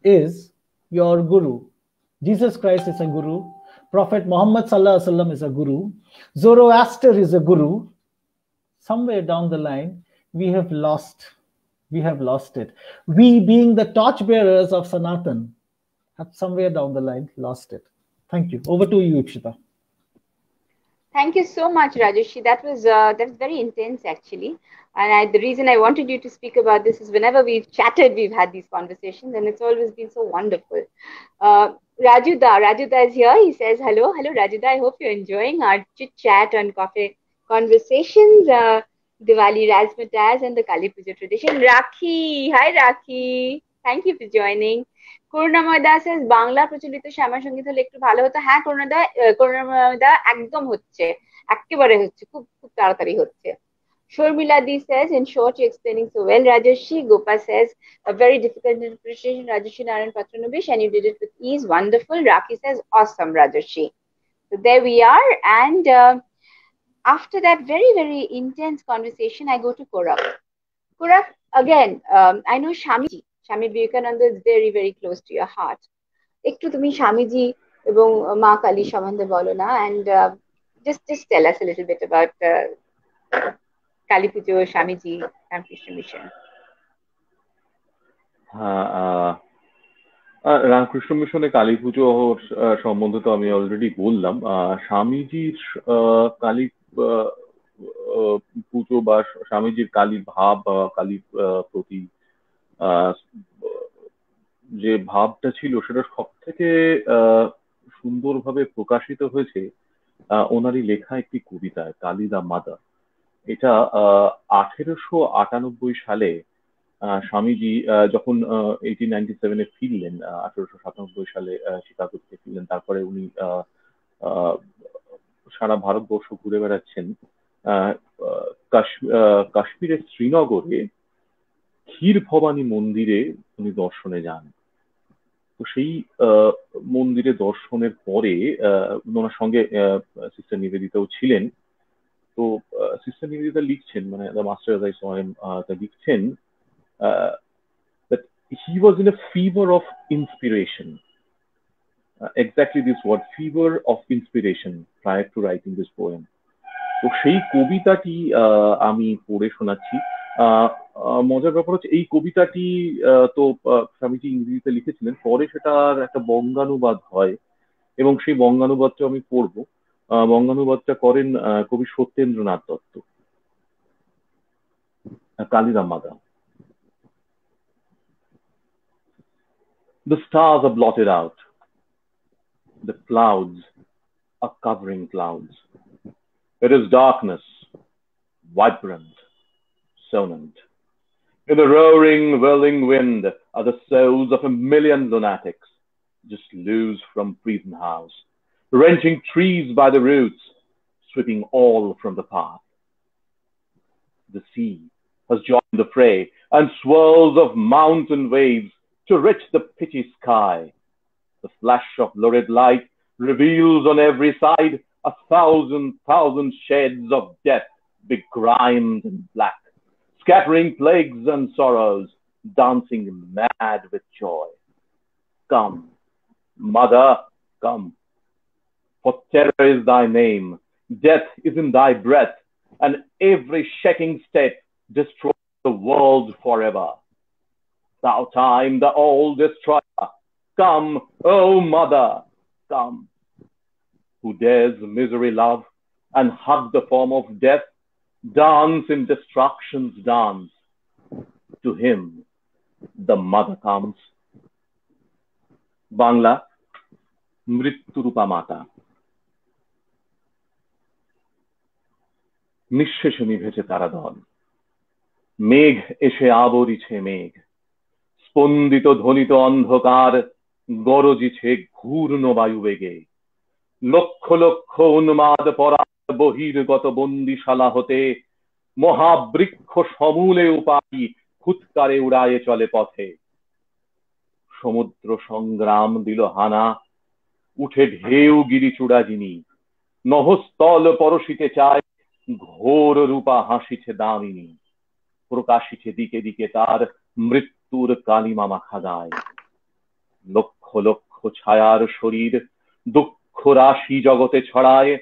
is your guru. Jesus Christ is a guru. Prophet Muhammad Sallallahu Alaihi Wasallam is a guru. Zoroaster is a guru. Somewhere down the line, we have lost it. We, being the torchbearers of Sanatan, somewhere down the line lost it. Thank you. Over to you, Ikshita. Thank you so much, Rajesh. That was very intense, actually. And the reason I wanted you to speak about this is whenever we've chatted, we've had these conversations, and it's always been so wonderful. Rajuda is here. He says, hello. Hello, Rajuda. I hope you're enjoying our chit chat on coffee conversations, Diwali Razzmatazz, and the Kali Puja tradition. Rakhi. Hi, Rakhi. Thank you for joining. Karunamoy says Bangla প্রচলিত শ্যামা সঙ্গীত হলে একটু ভালো হতো। হ্যাঁ করুণাময় একদম হচ্ছে, একেবারে হচ্ছে, খুব খুব তাড়াতাড়ি হচ্ছে। Shormila D says, in short, you're explaining so well, Rajeshi. Gopa says, a very difficult interpretation, Rajeshi Narayan Patranabish, and you did it with ease. Wonderful. Raki says, awesome, Rajeshi. So there we are. And after that very, very intense conversation, I go to Korak. Korak, again, I know Swami Vivekananda is very, very close to your heart. একটু তুমি স্বামীজি এবং মা কালী সম্বন্ধে বলো না, and just tell us a little bit about Kali Puja, Swamiji, Ramakrishna mission. Ramakrishna মিশনে কালী পুজো সম্বন্ধে তো আমি অলরেডি বললাম। স্বামীজির কালী পুজো বা স্বামীজির কালী ভাব বা কালীর প্রতি যে ভাবটা ছিল সেটা সব থেকে সুন্দরভাবে প্রকাশিত হয়েছে ওনারই লেখা একটি কবিতায়, কালী দা মাদার। এটা 1898 সালে স্বামীজি যখন 1897 ফিরলেন, 1897 সালে শিকাগো থেকে ফিরলেন, তারপরে উনি সারা ভারতবর্ষ ঘুরে বেড়াচ্ছেন। কাশ্মীরের শ্রীনগরে ক্ষীর ভবানী মন্দিরে উনি দর্শনে যান। তো সেই মন্দিরে দর্শনের পরে ওনার সঙ্গে সিস্টার নিবেদিতাও ছিলেন। তো সিস্টার নিবেদিতা লিখছেন, মানে মাস্টার লিখছেন that he was in a fever of inspiration. Exactly this word, fever of inspiration, prior to writing this poem. তো সেই কবিতাটি আমি পড়ে শোনাচ্ছি। মজার ব্যাপার হচ্ছে এই কবিতাটি তো স্বামীজি ইংরেজিতে লিখেছিলেন, পরে সেটার একটা বঙ্গানুবাদ হয় এবং সেই বঙ্গানুবাদটা আমি পড়ব। বঙ্গানুবাদটা করেন কবি Satyendranath Dutta. Kali the mother. The stars are blotted out. The clouds are covering clouds. It is darkness, vibrant, sonant. In the roaring, whirling wind are the souls of a million lunatics, just loose from prison house, wrenching trees by the roots, sweeping all from the path. The sea has joined the fray, and swirls of mountain waves to reach the pitchy sky. The flash of lurid light reveals on every side 1,000 shades of death, begrimed and black, scattering plagues and sorrows, dancing mad with joy. Come, Mother, come, for terror is thy name, death is in thy breath, and every shaking step destroys the world forever. Thou time, the all destroyer, come, O Mother, come. Who dares misery love and hug the form of death, dance in destruction's dance. To him, the mother comes. Bangla, Mrityurupa মাতা। নিঃশেষে নিভেছে তারাদল, মেঘ এসে আবরিছে মেঘ, স্পন্দিত ধ্বনিত অন্ধকার গরজিছে ঘূর্ণ বায়ুবেগে। লক্ষ লক্ষ উন্মাদ পরাগ বহির্গত বন্দিশালা হতে মহাবৃক্ষ সমূলে উপায়ী ফুৎকারে উড়ায়ে চলে পথে। সমুদ্র সংগ্রাম দিল হানা, উঠে ঢেউ গিরি চূড়াজিনী, নহস্থল পরশিতে চায় ঘোর রূপা হাসিছে দামিনী। প্রকাশিছে দিকে দিকে তার মৃত্যুর কালিমা মাখা গায়। লক্ষ লক্ষ ছায়ার শরীর দুঃখ রাশি জগতে ছড়ায়,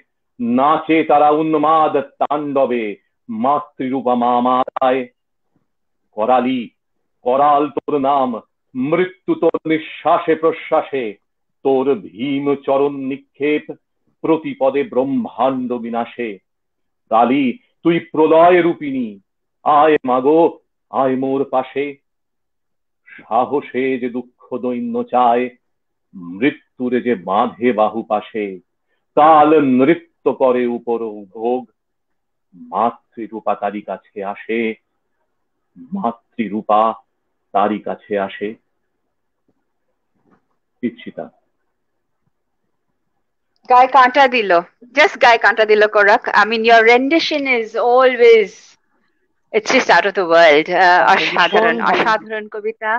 নাচে তারা উন্মাদ তাণ্ডবে মাতৃরূপা মা মাতায়। করালি, করাল তোর নাম, মৃত্যু তোর নিঃশ্বাসে প্রশ্বাসে, তোর ভীম চরণ নিক্ষেপ প্রতিপদে ব্রহ্মাণ্ড বিনাশে। কালী তুই প্রলয় রূপিণী, আয় মাগো আয় মোর পাশে। সাহসে যে দুঃখ দৈন্য চায়, মৃত্যুরে যে বাঁধে বাহু পাশে। কাল নৃত্য করে উপর ভোগ, মাতৃরূপা তারি কাছে আসে, মাতৃরূপা তারি কাছে আসে। ইচ্ছিতা গায়ে কাঁটা দিল, জাস্ট গায়ে কাঁটা দিল কোরাক। I mean, your rendition is always, it's just out of the world. অসাধারণ ভীষণ ভালো। অসাধারণ কবিতা,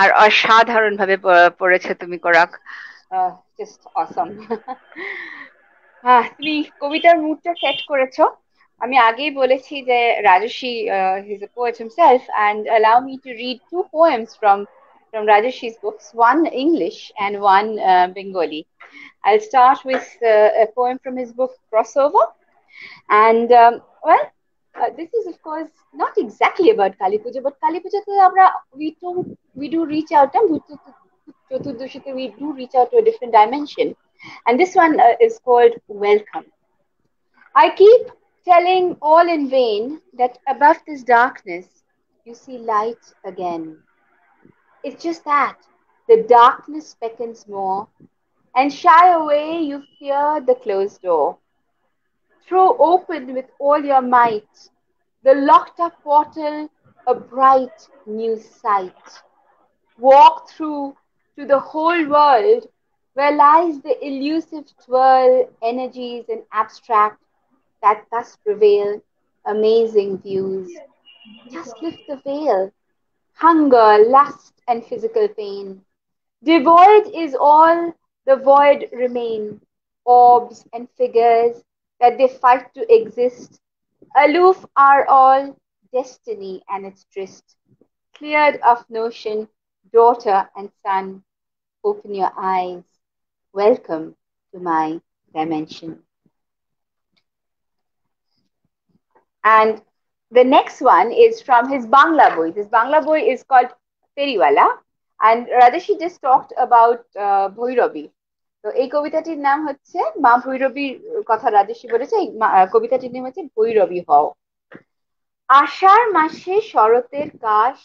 আর অসাধারণ ভাবে পড়েছো তুমি কোরাক, জাস্ট অসম। হ্যাঁ, তুমি কবিতার মুডটা সেট করেছো। আমি আগেই বলেছি যে Rajasvi he's a poet himself, and allow me to read two poems from Rajashi's books, one English and one Bengali. I'll start with a poem from his book Crossover, and well, this is of course not exactly about Kali Puja, but Kali Puja we do reach out, and Chaturdashi we do reach out to a different dimension, and this one is called Welcome. I keep telling all in vain that above this darkness you see light again. It's just that the darkness beckons more, and shy away you fear the closed door. Throw open with all your might the locked up portal, a bright new sight. Walk through to the whole world where lies the elusive twirl, energies and abstract that thus prevail, amazing views. Just lift the veil. Hunger, lust, and physical pain. Devoid is all, the void remain. Orbs and figures that they fight to exist. Aloof are all, destiny and its tryst. Cleared of notion, daughter and son, open your eyes. Welcome to my dimension. And the next one is from his Bangla boy. This Bangla boy is called Feriwala. And Rajeshi just talked about Bhairavi. তো এই কবিতাটির নাম হচ্ছে মা ভৈরবীর কথা রাজেশী বলেছে। এই কবিতাটির নাম হচ্ছে ভৈরবী হও। আষাঢ় মাসে শরতের কাশ,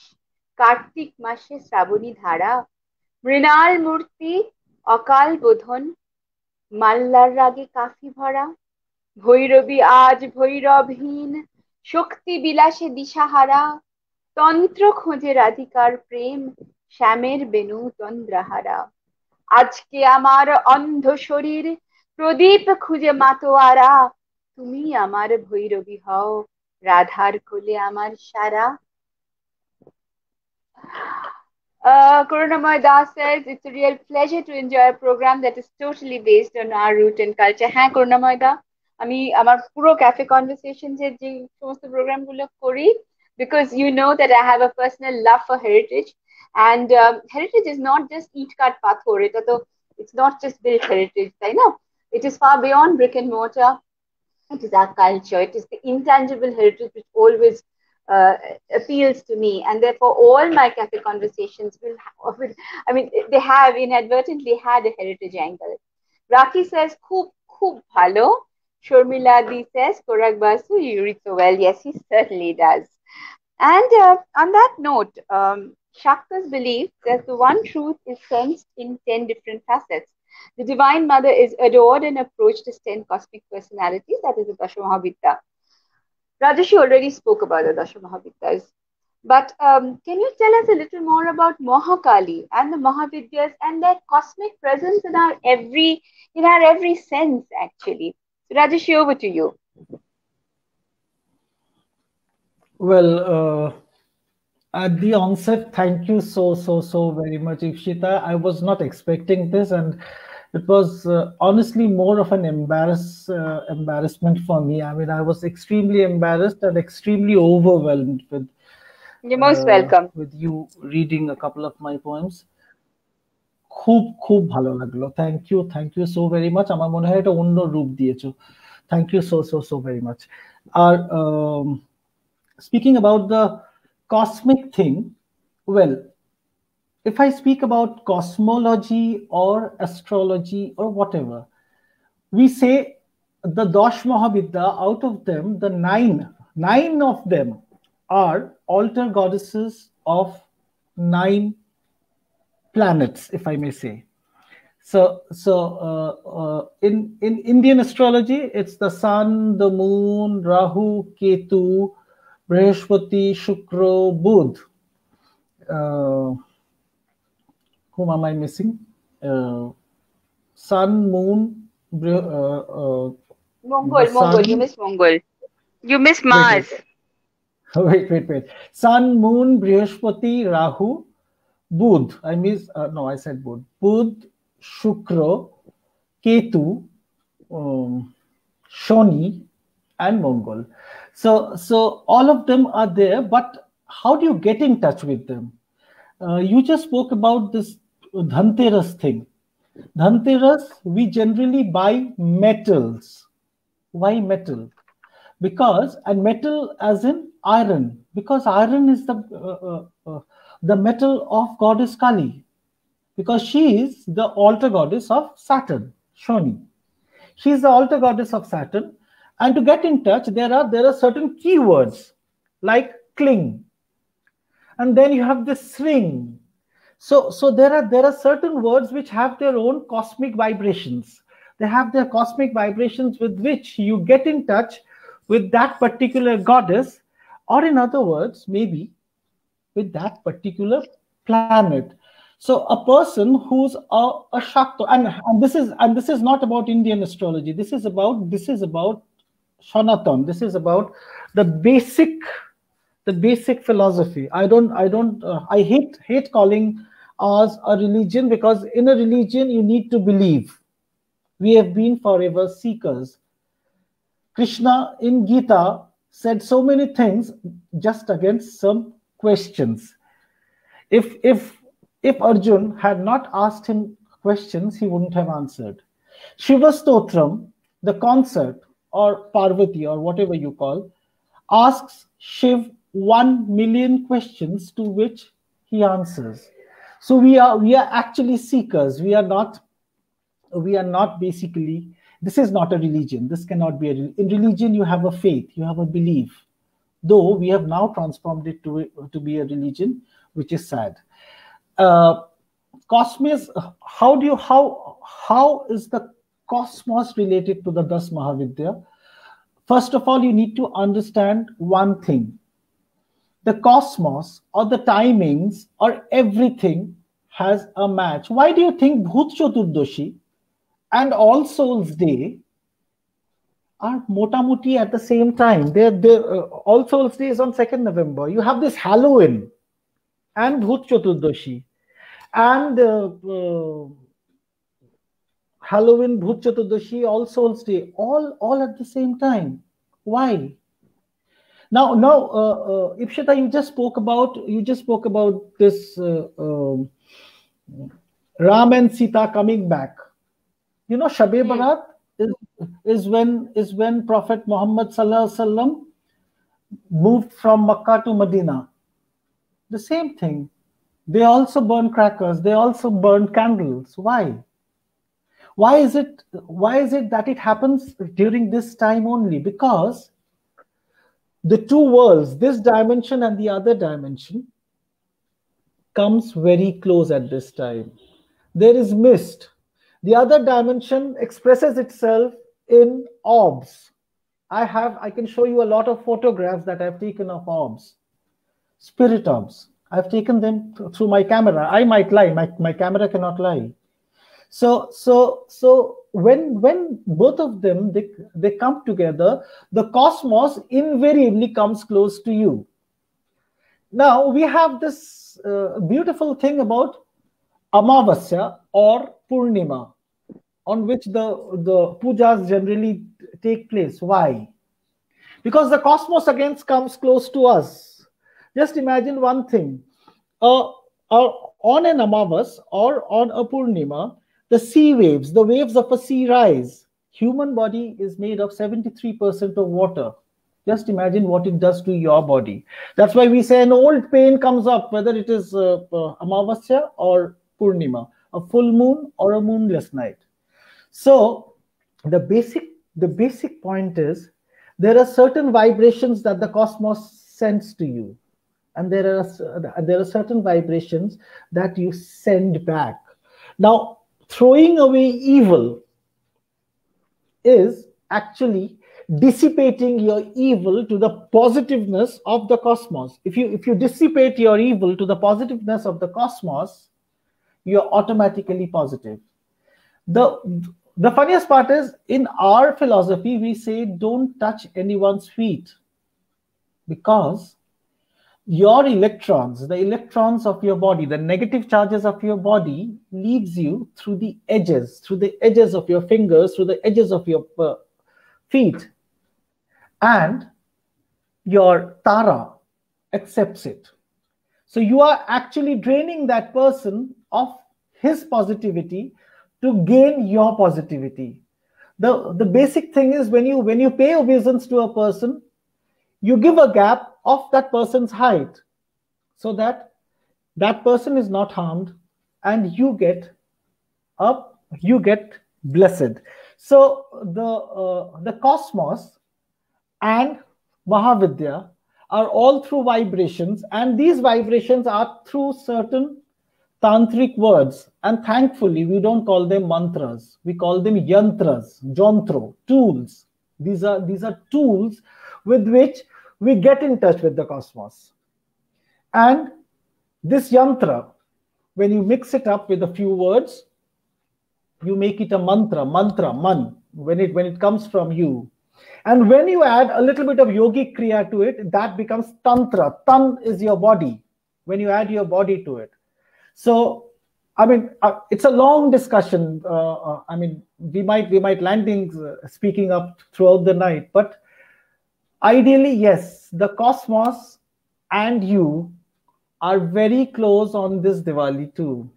কার্তিক মাসে শ্রাবণী ধারা, মৃণাল মূর্তি অকাল বোধন, মাল্লার রাগে কাফি ভরা। ভৈরবী আজ ভৈরবহীন, শক্তি বিলাসে দিশাহারা, তন্ত্র খোঁজে রাধিকার প্রেম, শ্যামের বেনু তন্দ্রাহারা। আজকে আমার অন্ধ শরীর প্রদীপ খুঁজে মাতোয়ারা, তুমি আমার ভৈরবী হও, রাধার কোলে আমার সারা। Karunamoy Das says it's a real pleasure to enjoy a program that is totally based on our root and culture. হ্যাঁ করুণাময় দা, আমি আমার পুরো ক্যাফে কনভারসেশনস এর যে সমস্ত প্রোগ্রাম গুলো করি, because you know that I have a personal love for heritage, and heritage is not just eat cut pathor, এটা তো it's not just built heritage, তাই না? It is far beyond brick and mortar. It is our culture. It is the intangible heritage which always appeals to me, and therefore all my cafe conversations I mean, they have inadvertently had a heritage angle. Raki says, "Khub khub bhalo." Shormila Di says, "Korak Basu, you read so well." Yes, he certainly does. And on that note, Shaktas believe that the one truth is sensed in 10 different facets. The Divine Mother is adored and approached as 10 cosmic personalities. That is the Dashamahavidya. Rajeshi already spoke about the Dashamahavidyas. But can you tell us a little more about Mahakali and the Mahavidyas and their cosmic presence in our every sense, actually? So Rajeshi, over to you. Well, at the onset, thank you so very much, Ikshita. I was not expecting this, and it was honestly more of an embarrassment for me. I mean, I was extremely embarrassed and extremely overwhelmed with You're most welcome. With you reading a couple of my poems. খুব ভালো লাগলো। Thank you so very much. আমার মনে হয় এটা অন্য রূপ দিয়েছো। Thank you so very much. R speaking about the cosmic thing, well, if I speak about cosmology or astrology or whatever, we say the Dosh Mahavidya, out of them, the nine of them are altar goddesses of 9 planets, if I may say. In Indian astrology, it's the sun, the moon, Rahu, Ketu, Brihaspati, Shukra, Budh. Whom am I missing? Sun, moon, Mongol, sun. you miss Mongol. You miss Mars. Wait. Sun, moon, Brihaspati, Rahu, Budh. I said Budh. Budh, Shukra, Ketu, Shoni, and Mongol. So all of them are there, but how do you get in touch with them? You just spoke about this Dhanteras thing. Dhanteras, we generally buy metals. Why metal? And metal as in iron, because iron is the metal of goddess Kali, because she is the altar goddess of Saturn, Shoni. She is the altar goddess of Saturn, and to get in touch, there are certain keywords like cling, and then you have this ring. So there are certain words which have their own cosmic vibrations. They have their cosmic vibrations with which you get in touch with that particular goddess, or in other words, maybe with that particular planet. So a person who's a Shakta, and this is not about Indian astrology. This is about Sanatan. This is about the basic philosophy. I hate calling ours a religion, because in a religion you need to believe. We have been forever seekers. Krishna in Gita said so many things just against some questions. If Arjun had not asked him questions, he wouldn't have answered. Shiva Stotram, the concert, or Parvati, or whatever you call, asks Shiv 1 million questions, to which he answers. So we are actually seekers. We are not basically. This is not a religion. This cannot be in religion. You have a faith. You have a belief. Though we have now transformed it to be a religion, which is sad. Cosmos. How is the cosmos related to the Das Mahavidya? First of all, you need to understand one thing. The cosmos, or the timings, or everything has a match. Why do you think Bhut Chaturdashi and All Souls Day are motamuti at the same time? All Souls Day is on 2nd November. You have this Halloween and Bhut Chaturdashi, and Halloween, Bhut Chaturdashi, All Souls Day, all at the same time. Why? Now, Ipshita, you just spoke about this Ram and Sita coming back. You know, Shab-e Barat is when Prophet Muhammad Sallallahu Alaihi Wasallam moved from Makkah to Medina. The same thing. They also burn crackers. They also burn candles. Why? Why is it that it happens during this time only? Because the two worlds, this dimension and the other dimension, comes very close at this time. There is mist. The other dimension expresses itself in orbs. I can show you a lot of photographs that I've taken of orbs, spirit orbs. I've taken them through my camera. I might lie. My camera cannot lie. So when both of them they come together, the cosmos invariably comes close to you. Now we have this beautiful thing about Amavasya or Purnima, on which the pujas generally take place. Why? Because the cosmos again comes close to us. Just imagine one thing. On an Amavas or on a Purnima, the sea waves, the waves of a sea rise. Human body is made of 73% of water. Just imagine what it does to your body. That's why we say an old pain comes up, whether it is Amavasya or Purnima, a full moon or a moonless night. So the basic point is there are certain vibrations that the cosmos sends to you, and there are certain vibrations that you send back. Now, throwing away evil is actually dissipating your evil to the positiveness of the cosmos. If you dissipate your evil to the positiveness of the cosmos, you're automatically positive. The funniest part is, in our philosophy, we say don't touch anyone's feet, because your electrons, the electrons of your body, the negative charges of your body leaves you through the edges of your fingers, through the edges of your feet, and your Tara accepts it. So you are actually draining that person of his positivity to gain your positivity. The basic thing is, when you pay obeisance to a person, you give a gap of that person's height so that that person is not harmed and you get blessed. So the cosmos and Mahavidya are all through vibrations, and these vibrations are through certain tantric words, and thankfully we don't call them mantras, we call them yantras, jontro, tools. These are tools with which we get in touch with the cosmos. And this yantra, when you mix it up with a few words, you make it a mantra, man, when it comes from you. And when you add a little bit of yogic kriya to it, that becomes tantra. Tan is your body, when you add your body to it. So, I mean, it's a long discussion. I mean, we might landing speaking up throughout the night, but ideally, yes, the cosmos and you are very close on this Diwali too.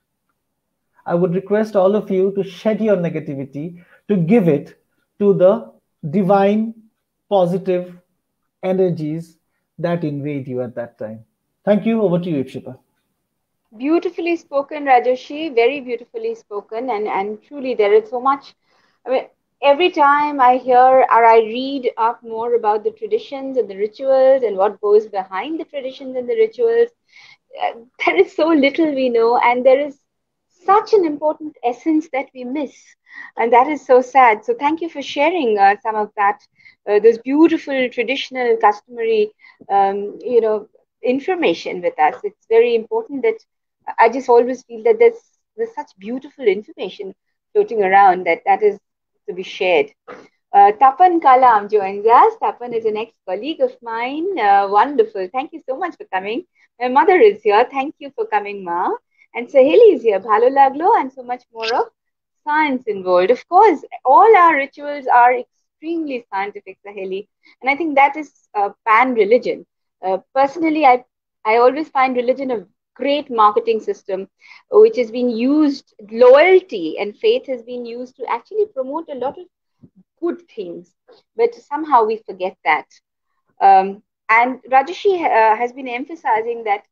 I would request all of you to shed your negativity, to give it to the divine, positive energies that invade you at that time. Thank you. Over to you, Ipshita. Beautifully spoken, Rajarshi. Very beautifully spoken, and truly there is so much. I mean, every time I hear or I read up more about the traditions and the rituals and what goes behind the traditions and the rituals, there is so little we know, and there is such an important essence that we miss, and that is so sad. So thank you for sharing some of that, those beautiful traditional, customary, information with us. It's very important that I just always feel that there's such beautiful information floating around that is to be shared. Tapan Kalam joins us. Tapan is an ex-colleague of mine. Wonderful. Thank you so much for coming. My mother is here. Thank you for coming, Ma. And Saheli is here. Bhalo laglo, and so much more of science involved. Of course, all our rituals are extremely scientific, Saheli. And I think that is pan-religion. Personally, I always find religion a great marketing system, which has been used, loyalty and faith has been used to actually promote a lot of good things, but somehow we forget that. And Rajarshi has been emphasizing that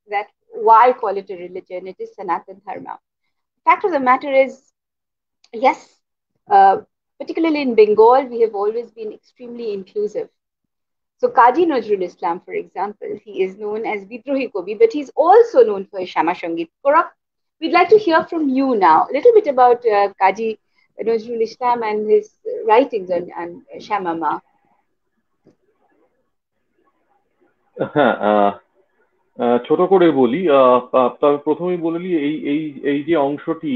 why call it a religion? It is Sanatan Dharma. Fact of the matter is, yes, particularly in Bengal, we have always been extremely inclusive. So Kaji Nazrul Islam, for example, he is known as Vidrohi Kobi, but he's also known for his Shama Sangit. Korak, we'd like to hear from you now a little bit about Kaji Nazrul Islam and his writings on Shama Ma. ছোট করে বলি, তবে প্রথমেই বলে নিই এই যে অংশটি,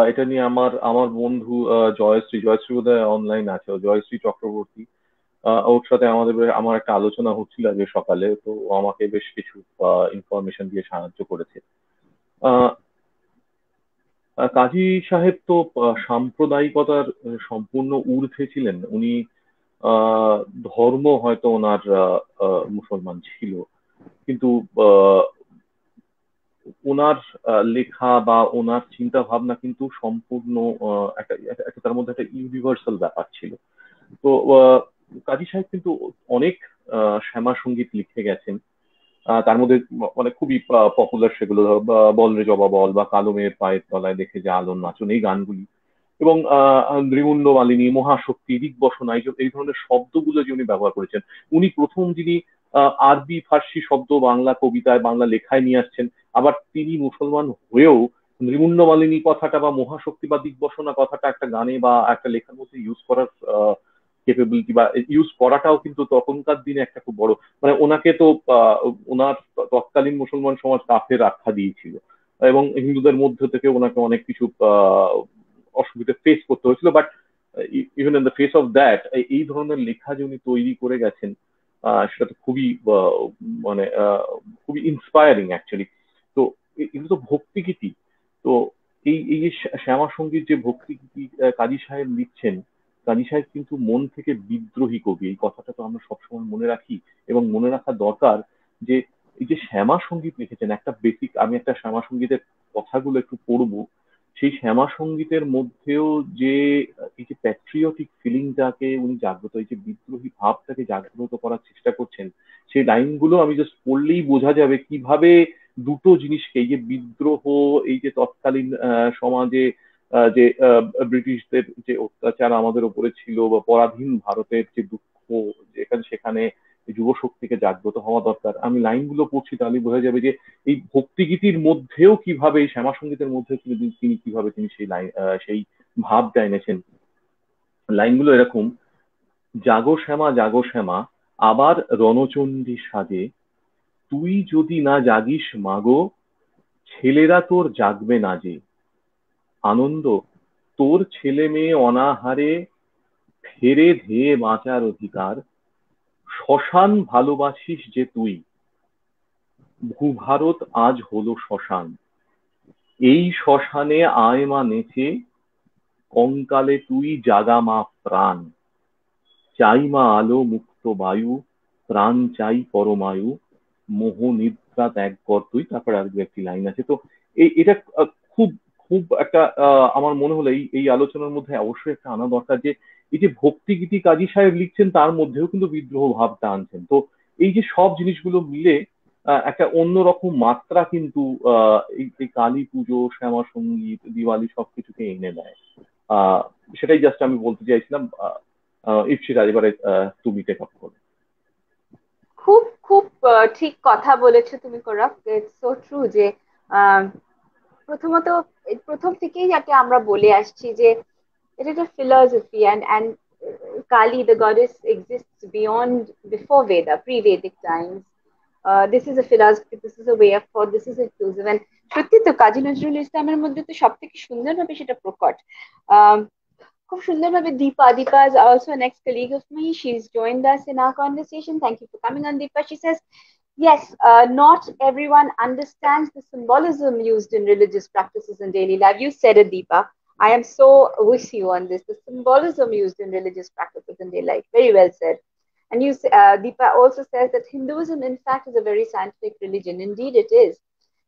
এটা নিয়ে আমার বন্ধু জয়শ্রী বোধহয় অনলাইন আছে, জয়শ্রী চক্রবর্তী, ওর সাথে আমার একটা আলোচনা হচ্ছিল আজকে সকালে, তো ও আমাকে বেশ কিছু ইনফরমেশন দিয়ে সাহায্য করেছে। কাজী সাহেব তো সাম্প্রদায়িকতার সম্পূর্ণ ঊর্ধ্বে ছিলেন। উনি ধর্ম হয়তো ওনার মুসলমান ছিল, কিন্তু ওনার লেখা বা ওনার চিন্তা ভাবনা কিন্তু সম্পূর্ণ একটা তার মধ্যে একটা ইউনিভার্সাল ব্যাপার ছিল। তো কাজী সাহেব কিন্তু অনেক শ্যামা সঙ্গীত লিখে গেছেন। তার মধ্যে মানে খুবই পপুলার সেগুলো, ধরো বল রে জবা বল বা কালো মেয়ের পায়ের তলায় দেখে যে আলোর নাচন, এই গানগুলি। এবং নৃমুণ্ড মালিনী, মহাশক্তি, দিগ্বসনা, এই ধরনের শব্দগুলো যে উনি ব্যবহার করেছেন। উনি প্রথম যিনি আরবি ফার্সি শব্দ বাংলা কবিতায়, বাংলা লেখায় নিয়ে আসছেন। আবার তিনি মুসলমান হয়েও নৃমুণ্ড মালিনী কথাটা বা মহাশক্তি বা দিগ্বসনা কথাটা একটা গানে বা একটা লেখার মধ্যে ইউজ করার কেপেবিলিটি বা ইউজ করাটাও কিন্তু তখনকার দিনে একটা খুব বড়, মানে ওনাকে তো ওনার তৎকালীন মুসলমান সমাজ কাফের আখ্যা দিয়েছিল এবং হিন্দুদের মধ্য থেকে ওনাকে অনেক কিছু অসুবিধা ফেস করতে হয়েছিল। But even in the face of that, এই ধরনের লেখা যে উনি তৈরি করে গেছেন, সেটা তো খুবই মানে খুবই ইন্সপায়ারিং অ্যাকচুয়ালি। তো এগুলো তো ভক্তিগীতি। তো এই যে শ্যামা সঙ্গীত যে ভক্তিগীতি কাজী সাহেব লিখছেন, কাজী সাহেব কিন্তু মন থেকে বিদ্রোহী কবি, এই কথাটা তো আমরা সবসময় মনে রাখি এবং মনে রাখা দরকার। যে এই যে শ্যামা সঙ্গীত লিখেছেন, একটা বেসিক, আমি একটা শ্যামা সঙ্গীতের কথাগুলো একটু পড়বো। সেই শ্যামা সঙ্গীতের মধ্যেও যে এই যে প্যাট্রিয়টিক ফিলিংটাকে উনি জাগ্রত, এই যে বিদ্রোহী ভাবটাকে জাগ্রত করার চেষ্টা করছেন, সেই লাইনগুলো আমি জাস্ট পড়লেই বোঝা যাবে কিভাবে দুটো জিনিসকে, এই যে বিদ্রোহ, এই যে তৎকালীন সমাজে যে ব্রিটিশদের যে অত্যাচার আমাদের উপরে ছিল বা পরাধীন ভারতের যে দুঃখ, যেখানে সেখানে যুব শক্তিকে জাগ্রত হওয়া দরকার। আমি লাইনগুলো পড়ছি তাহলে বোঝা যাবে যে এই ভক্তিগীতির মধ্যেও কিভাবে, এই শ্যামা সঙ্গীতের মধ্যে তিনি কিভাবে তিনি সেই লাইন, সেই ভাবটা এনেছেন। লাইনগুলো এরকম: জাগো শ্যামা আবার রণচণ্ডী সাজে, তুই যদি না জাগিস মাগো, ছেলেরা তোর জাগবে না যে। আনন্দ, তোর ছেলে মেয়ে অনাহারে ফেরে ধেয়ে বাঁচার অধিকার, শ্মশান ভালোবাসিস যে তুই, ভূভারত আজ হলো শ্মশান। এই শ্মশানে আয় মা নেচে, কঙ্কালে তুই জাগা মা প্রাণ। চাই মা আলো মুক্ত বায়ু, প্রাণ চাই পরমায়ু, মোহ নিদ্রা ত্যাগ কর তুই। তারপরে আর দু একটি লাইন আছে। তো এটা খুব খুব একটা আমার মনে হলো এই আলোচনার মধ্যে অবশ্যই একটা আনা দরকার, যে এই যে ভক্তিগীতি কাজী সাহেব লিখছেন তার মধ্যেও কিন্তু বিদ্রোহ ভাবটা আনছেন। তো এই যে সব জিনিসগুলো মিলে একটা অন্যরকম মাত্রা কিন্তু এই কালী পুজো, শ্যামা সঙ্গীত, দিওয়ালি সবকিছুকে এনে দেয়। সেটাই জাস্ট আমি বলতে চাইছিলাম। ইপসিতা, এবারে তুমি টেক আপ করো। খুব খুব ঠিক কথা বলেছো তুমি কোরাক। ইটস সো ট্রু যে আহ, প্রথমত প্রথম থেকেই যাতে আমরা বলে আসছি যে it is a philosophy, and Kali, the goddess, exists beyond, before Veda, pre-Vedic times. This is a philosophy, this is a way of thought, this is inclusive. And সত্যি তো কাজী নজরুল ইসলামের মধ্যে তো সব থেকে সুন্দরভাবে সেটা প্রকট। আহ খুব সুন্দরভাবে Deepa is also an ex-colleague of me. She's joined us in our conversation. Thank you for coming on, Deepa. She says, yes, not everyone understands the symbolism used in religious practices in daily life. You said it, Deepa. I am so with you on this. The symbolism used in religious practices in daily life. Very well said. And Deepa also says that Hinduism, in fact, is a very scientific religion. Indeed, it is.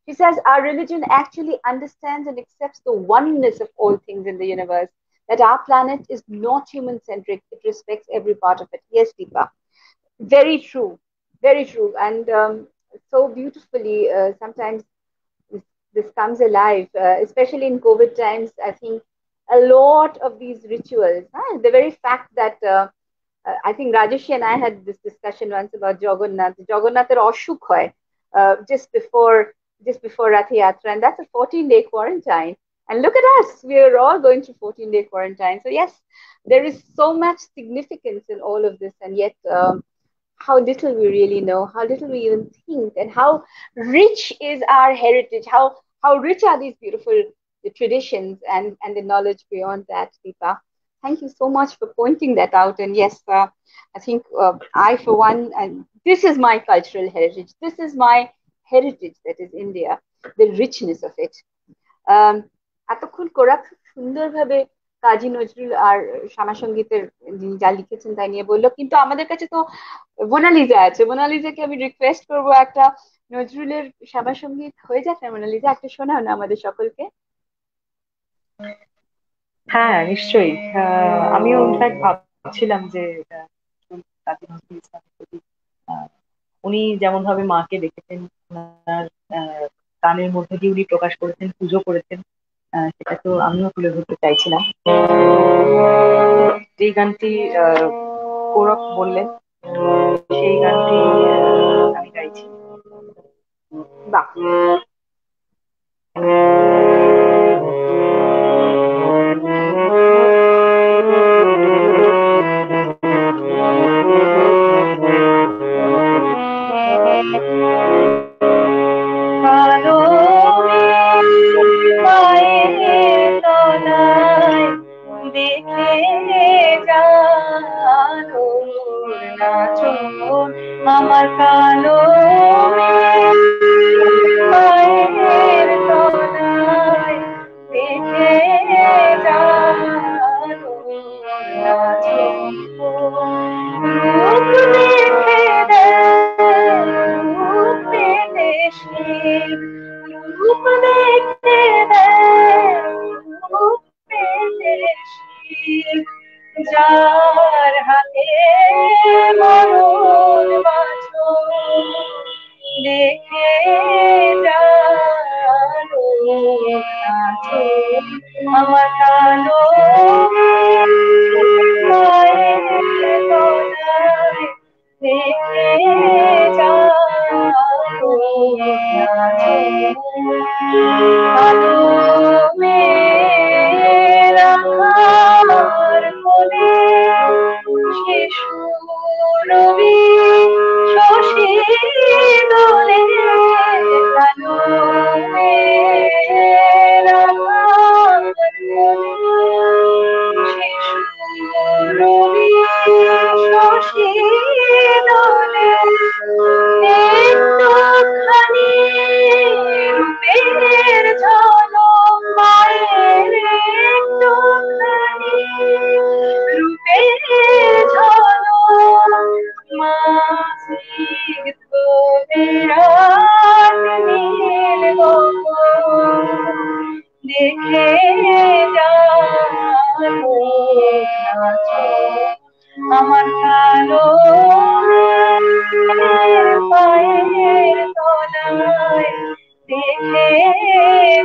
She says our religion actually understands and accepts the oneness of all things in the universe, that our planet is not human centric, it respects every part of it. Yes, Deepa, very true, very true. And so beautifully, sometimes this comes alive, especially in COVID times. I think a lot of these rituals, the very fact that I think Rajesh and I had this discussion once about Jagannath. Jagannath Ashuk hoy just before Rath Yatra, and that's a 14-day quarantine. And look at us, we are all going through 14-day quarantine. So yes, there is so much significance in all of this, and yet how little we really know, how little we even think, and how rich is our heritage, how rich are these beautiful traditions and the knowledge beyond that, Deepa. Thank you so much for pointing that out. And yes, I think I, for one, and this is my cultural heritage. This is my heritage, that is India, the richness of it. এতক্ষণ কোরা খুব সুন্দরভাবে কাজী নজরুল আর শ্যামা সঙ্গীতের যিনি যা লিখেছেন তাই নিয়ে বললো, কিন্তু আমাদের কাছে তো মোনালিজা আছে। মোনালিজাকে আমি রিকোয়েস্ট করবো একটা নজরুলের শ্যামা সঙ্গীত হয়ে যাক না মোনালিজা, একটা শোনাও না আমাদের সকলকে। হ্যাঁ, নিশ্চয়ই। আমিও ইনফ্যাক্ট ভাবছিলাম যে কাজী নজরুল ইসলামের প্রতি উনি যেমন ভাবে মাকে দেখেছেন, ওনার গানের মধ্যে দিয়ে উনি প্রকাশ করেছেন, পুজো করেছেন, সেটা তো আমিও তুলে ধরতে চাইছিলাম। যে গানটি কৌরব বললেন, সেই গানটি আমি গাইছি। বাহ, দেখে জানো নাচন আমার কালো মায়ের তলায়, দেখে জানো নাচন রূপ দেখে রূপ দেশে, রূপ দেখে রূপ যার হাতে মরণ বাঁচন, দেখে জানো নাচন আমার কালো মায়ের তলায়, দেখে জানো নাচন কালো মেয়ের কোলে শিশু রবি শশী দোলে, কালো মেয়ের কোলে শিশু রবি শশী দোলে, একটুখানি রূপের ঝলক মায়ের, একটুখানি রূপের ঝলক মা স্নিগ্ধ বিরাট নীল গগন, দেখে জানো নাচন আমার কালো পায়ের তলায়, দেখে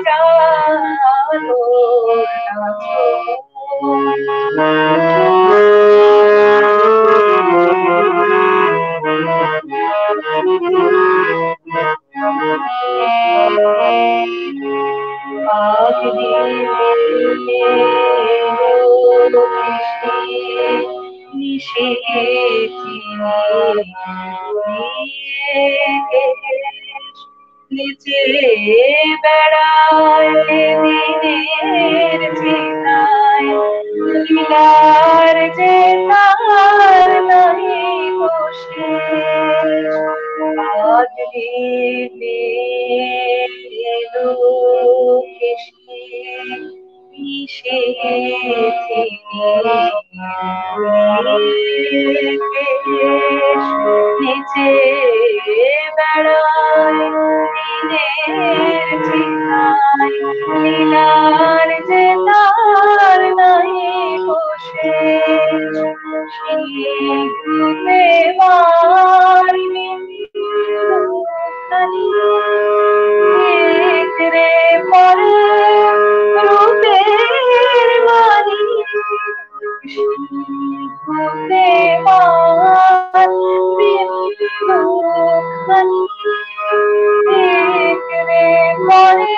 জানো নিচে বেড়ায় দিনের চিতায়, লীলার যে তার নাই বসে, আজ এলো কেশে মিশে নিচে বেড়ায় দিনের চিতায়, লীলার যে তার নাই বসে, শীতে মারবি খালি রে পরে রূপের মালি, শীতে মারবি খালি রে পরে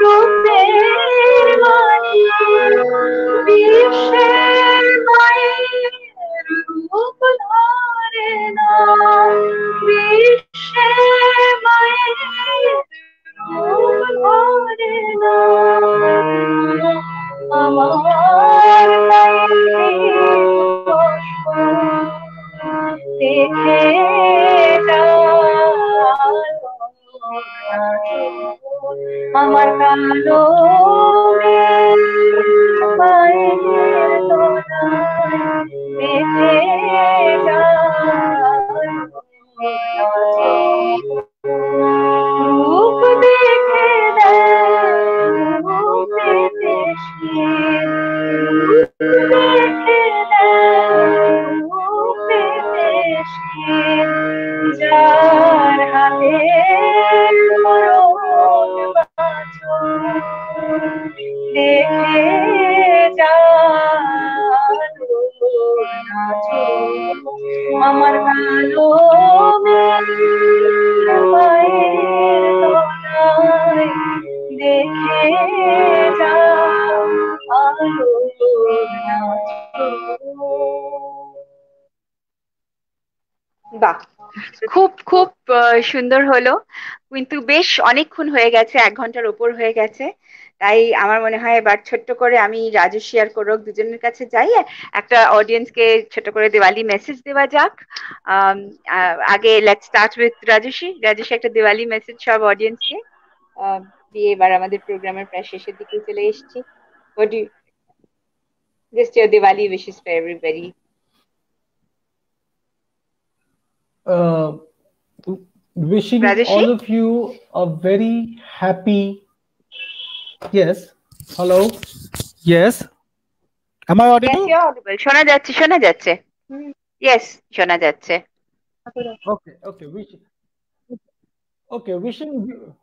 রূপের মালি, বিশ্বের মায়ের রূপ ধরে না, বিশ্বের মায়ের রূপ ধরে না, আমার দেখে আমার কালো মায়ের তলায়, দেখে রূপ দেখে রূপ দেশে, রূপ দেখে রূপ দেশে আমার ভালো পায়ের তলায় দেখে যাও আলোর নাচন। বাহ, খুব খুব সুন্দর হলো, কিন্তু বেশ অনেকক্ষণ হয়ে গেছে, 1 ঘন্টার উপর হয়ে গেছে। তাই আমার মনে হয় এবার ছোট্ট করে আমি রাজস্বী আর কোরক দুজনের কাছে যাই, একটা অডিয়েন্সকে ছোট করে দিওয়ালি মেসেজ দেওয়া যাক। আগে let's start with Rajasvi. Rajasvi, একটা দিওয়ালি মেসেজ সব অডিয়েন্সকে দিয়ে এবার আমাদের প্রোগ্রামের প্রায় শেষের দিকে চলে এসেছি। What do you, just your Diwali wishes for everybody. Wishing Rajeshi? all of you a very happy. Yes. Hello. Yes. Am I Yes, audible? you're audible. শোনা যাচ্ছে, শোনা যাচ্ছে। Yes, শোনা যাচ্ছে। Okay. Okay.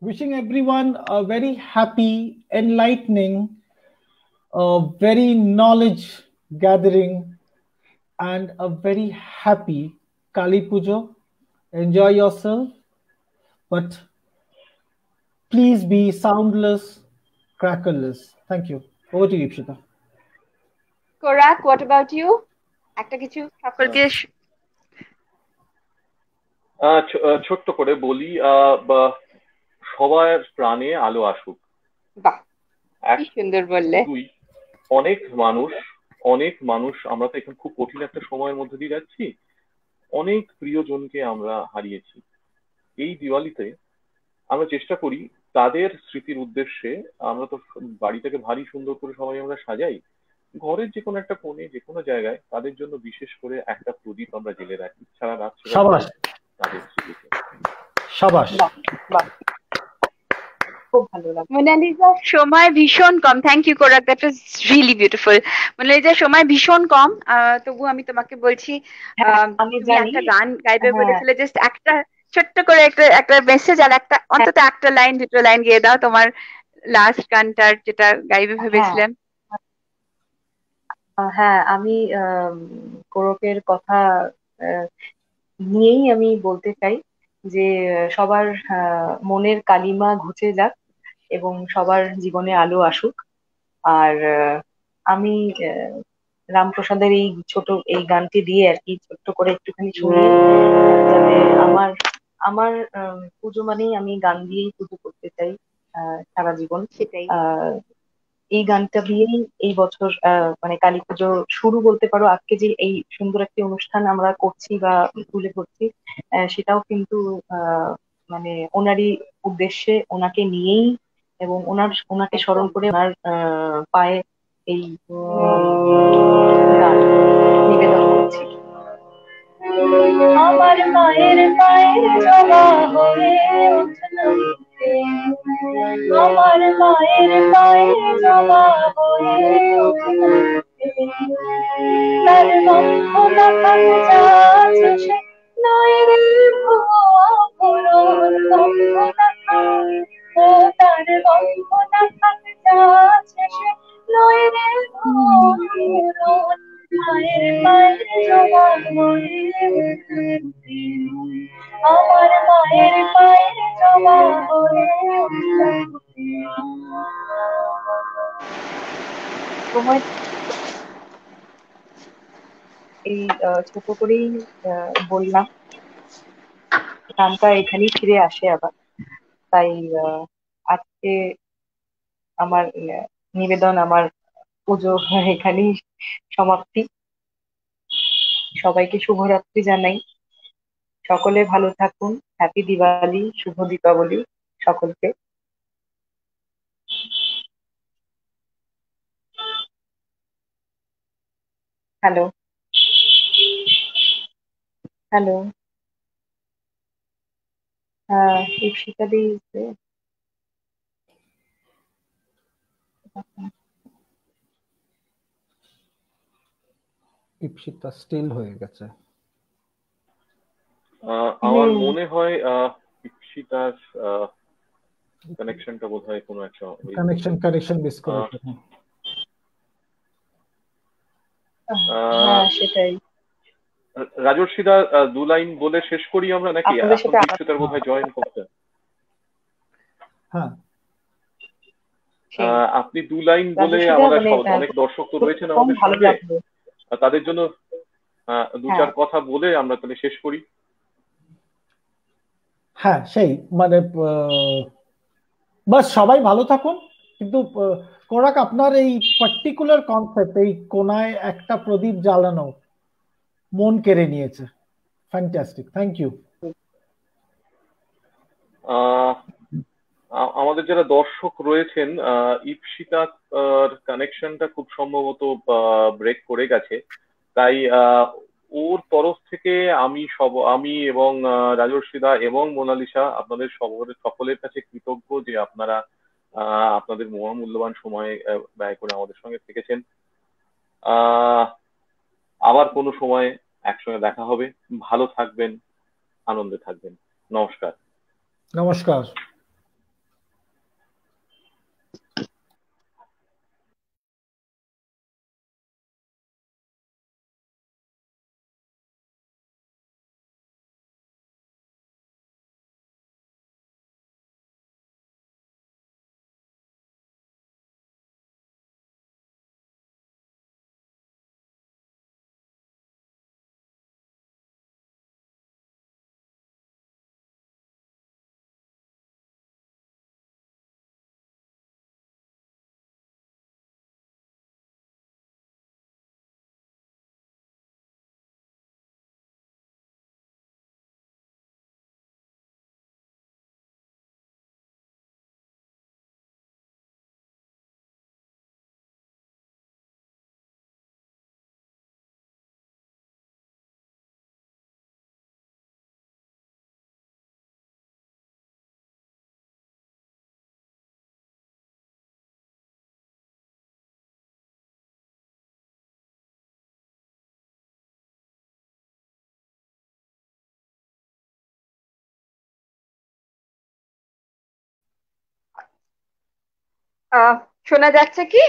Wishing everyone a very happy, enlightening, very knowledge gathering, and a very happy Kali Pujo. Enjoy yourself, but please be soundless, crackerless. Thank you. Over to you, Ipshita. কোরাক, what about you? একটা কিছু সকলকে ছোট্ট করে বলি, সবার প্রাণে আলো আসুক। বাহ, কি সুন্দর বললে। অনেক মানুষ, আমরা তো এখন খুব কঠিন একটা সময়ের মধ্যে দিয়ে যাচ্ছি, অনেক প্রিয়জনকে আমরা হারিয়েছি। এই দিওয়ালিতে আমরা চেষ্টা করি তাদের স্মৃতির উদ্দেশ্যে, আমরা তো বাড়িটাকে ভারী সুন্দর করে সবাই আমরা সাজাই, ঘরের যে কোনো একটা কোণে যে কোনো জায়গায় তাদের জন্য বিশেষ করে একটা প্রদীপ আমরা জেলে রাখি সারা রাত, তাদের স্মৃতিতে। সাবাস। খুব ভালো লাগে। মোনালিসা, সময় ভীষণ কম। Thank you Korak, that was really beautiful. Monalisa, সময় ভীষণ কম, তবু আমি তোমাকে বলছি আমি তুমি জানি। একটা গান গাইবে বলেছিলে, জাস্ট একটা ছোট্ট করে একটা মেসেজ আর একটা অন্তত একটা লাইন, দুটো লাইন গিয়ে দাও তোমার লাস্ট গানটার যেটা গাইবে ভেবেছিলাম। হ্যাঁ, আমি কোরকের কথা নিয়েই আমি বলতে চাই যে সবার মনের কালিমা ঘুচে যাক এবং সবার জীবনে আলো আসুক। আর আমি রামপ্রসাদের এই ছোট এই গানটি দিয়ে আর কি ছোট্ট করে একটুখানি শুনিয়ে, যাতে আমার পুজো মানেই আমি গান দিয়েই পুজো করতে চাই সারা জীবন। সেটাই। এই গানটা দিয়েই এই বছর মানে কালী পুজো শুরু বলতে পারো। আজকে যে এই সুন্দর একটি অনুষ্ঠান আমরা করছি বা তুলে ধরছি, সেটাও কিন্তু মানে ওনারই উদ্দেশ্যে, ওনাকে নিয়েই এবং ওনাকে স্মরণ করে ওনার পায়ে এই গান নিবেদন করছি। আমার মায়ের পায়ের জবা হয়ে উঠলাম, আমার মায়ের পায়ের জবা হয়ে উঠলাম, তার বন্ধনা কাছে সে নয় রে ভুয়া পুরন বন্ধনা, ও তার বন্ধনা কাছে সে নয় রে ভুয়া পুরন, মায়ের পায়ের জবা হয়ে আমার মায়ের পায়ের জবা হয়ে সময়। এই ছোট করেই বললাম, গানটা এখানেই ফিরে আসে আবার। তাই আজকে আমার নিবেদন, আমার পুজো এখানেই সমাপ্তি। সবাইকে শুভরাত্রি জানাই। সকলে ভালো থাকুন। হ্যাপি দিওয়ালি, শুভ দীপাবলি সকলকে। হ্যালো হ্যালো, ইপসিতা দি ইপসিতা স্টিল হয়ে গেছে। আমার মনে হয় ইপসিতার কানেকশনটা বোধহয় কোনো একটা কানেকশন মিস করেছে। হ্যাঁ, সেটাই। রাজর্ষিদা, দু লাইন বলে শেষ করি আমরা নাকি? আপনাদের এখন সাথে দীপশিতার বোধহয় জয়েন করতে। হ্যাঁ, আপনি দু লাইন বলে, রাজস্বীদা আমাদের মানে অনেক দর্শক তো রয়েছেন কম আমাদের ভালো সঙ্গে, লাগলো। তাদের জন্য দু হ্যাঁ চার কথা বলে আমরা তাহলে শেষ করি। হ্যাঁ, সেই মানে বাস সবাই ভালো থাকুন। কিন্তু কোরাক, আপনার এই পার্টিকুলার কনসেপ্ট, এই কোনায় একটা প্রদীপ জ্বালানো মন কেড়ে নিয়েছে। Fantastic, thank you. আমাদের যারা দর্শক রয়েছেন, ইপসিতার কানেকশনটা খুব সম্ভবত ব্রেক করে গেছে, তাই ওর তরফ থেকে আমি এবং রাজর্ষিদা এবং মোনালিসা আপনাদের সকলের কাছে কৃতজ্ঞ যে আপনারা আপনাদের মহামূল্যবান সময় ব্যয় করে আমাদের সঙ্গে থেকেছেন। আবার কোনো সময় একসঙ্গে দেখা হবে। ভালো থাকবেন, আনন্দে থাকবেন। নমস্কার। নমস্কার। শোনা যাচ্ছে কি?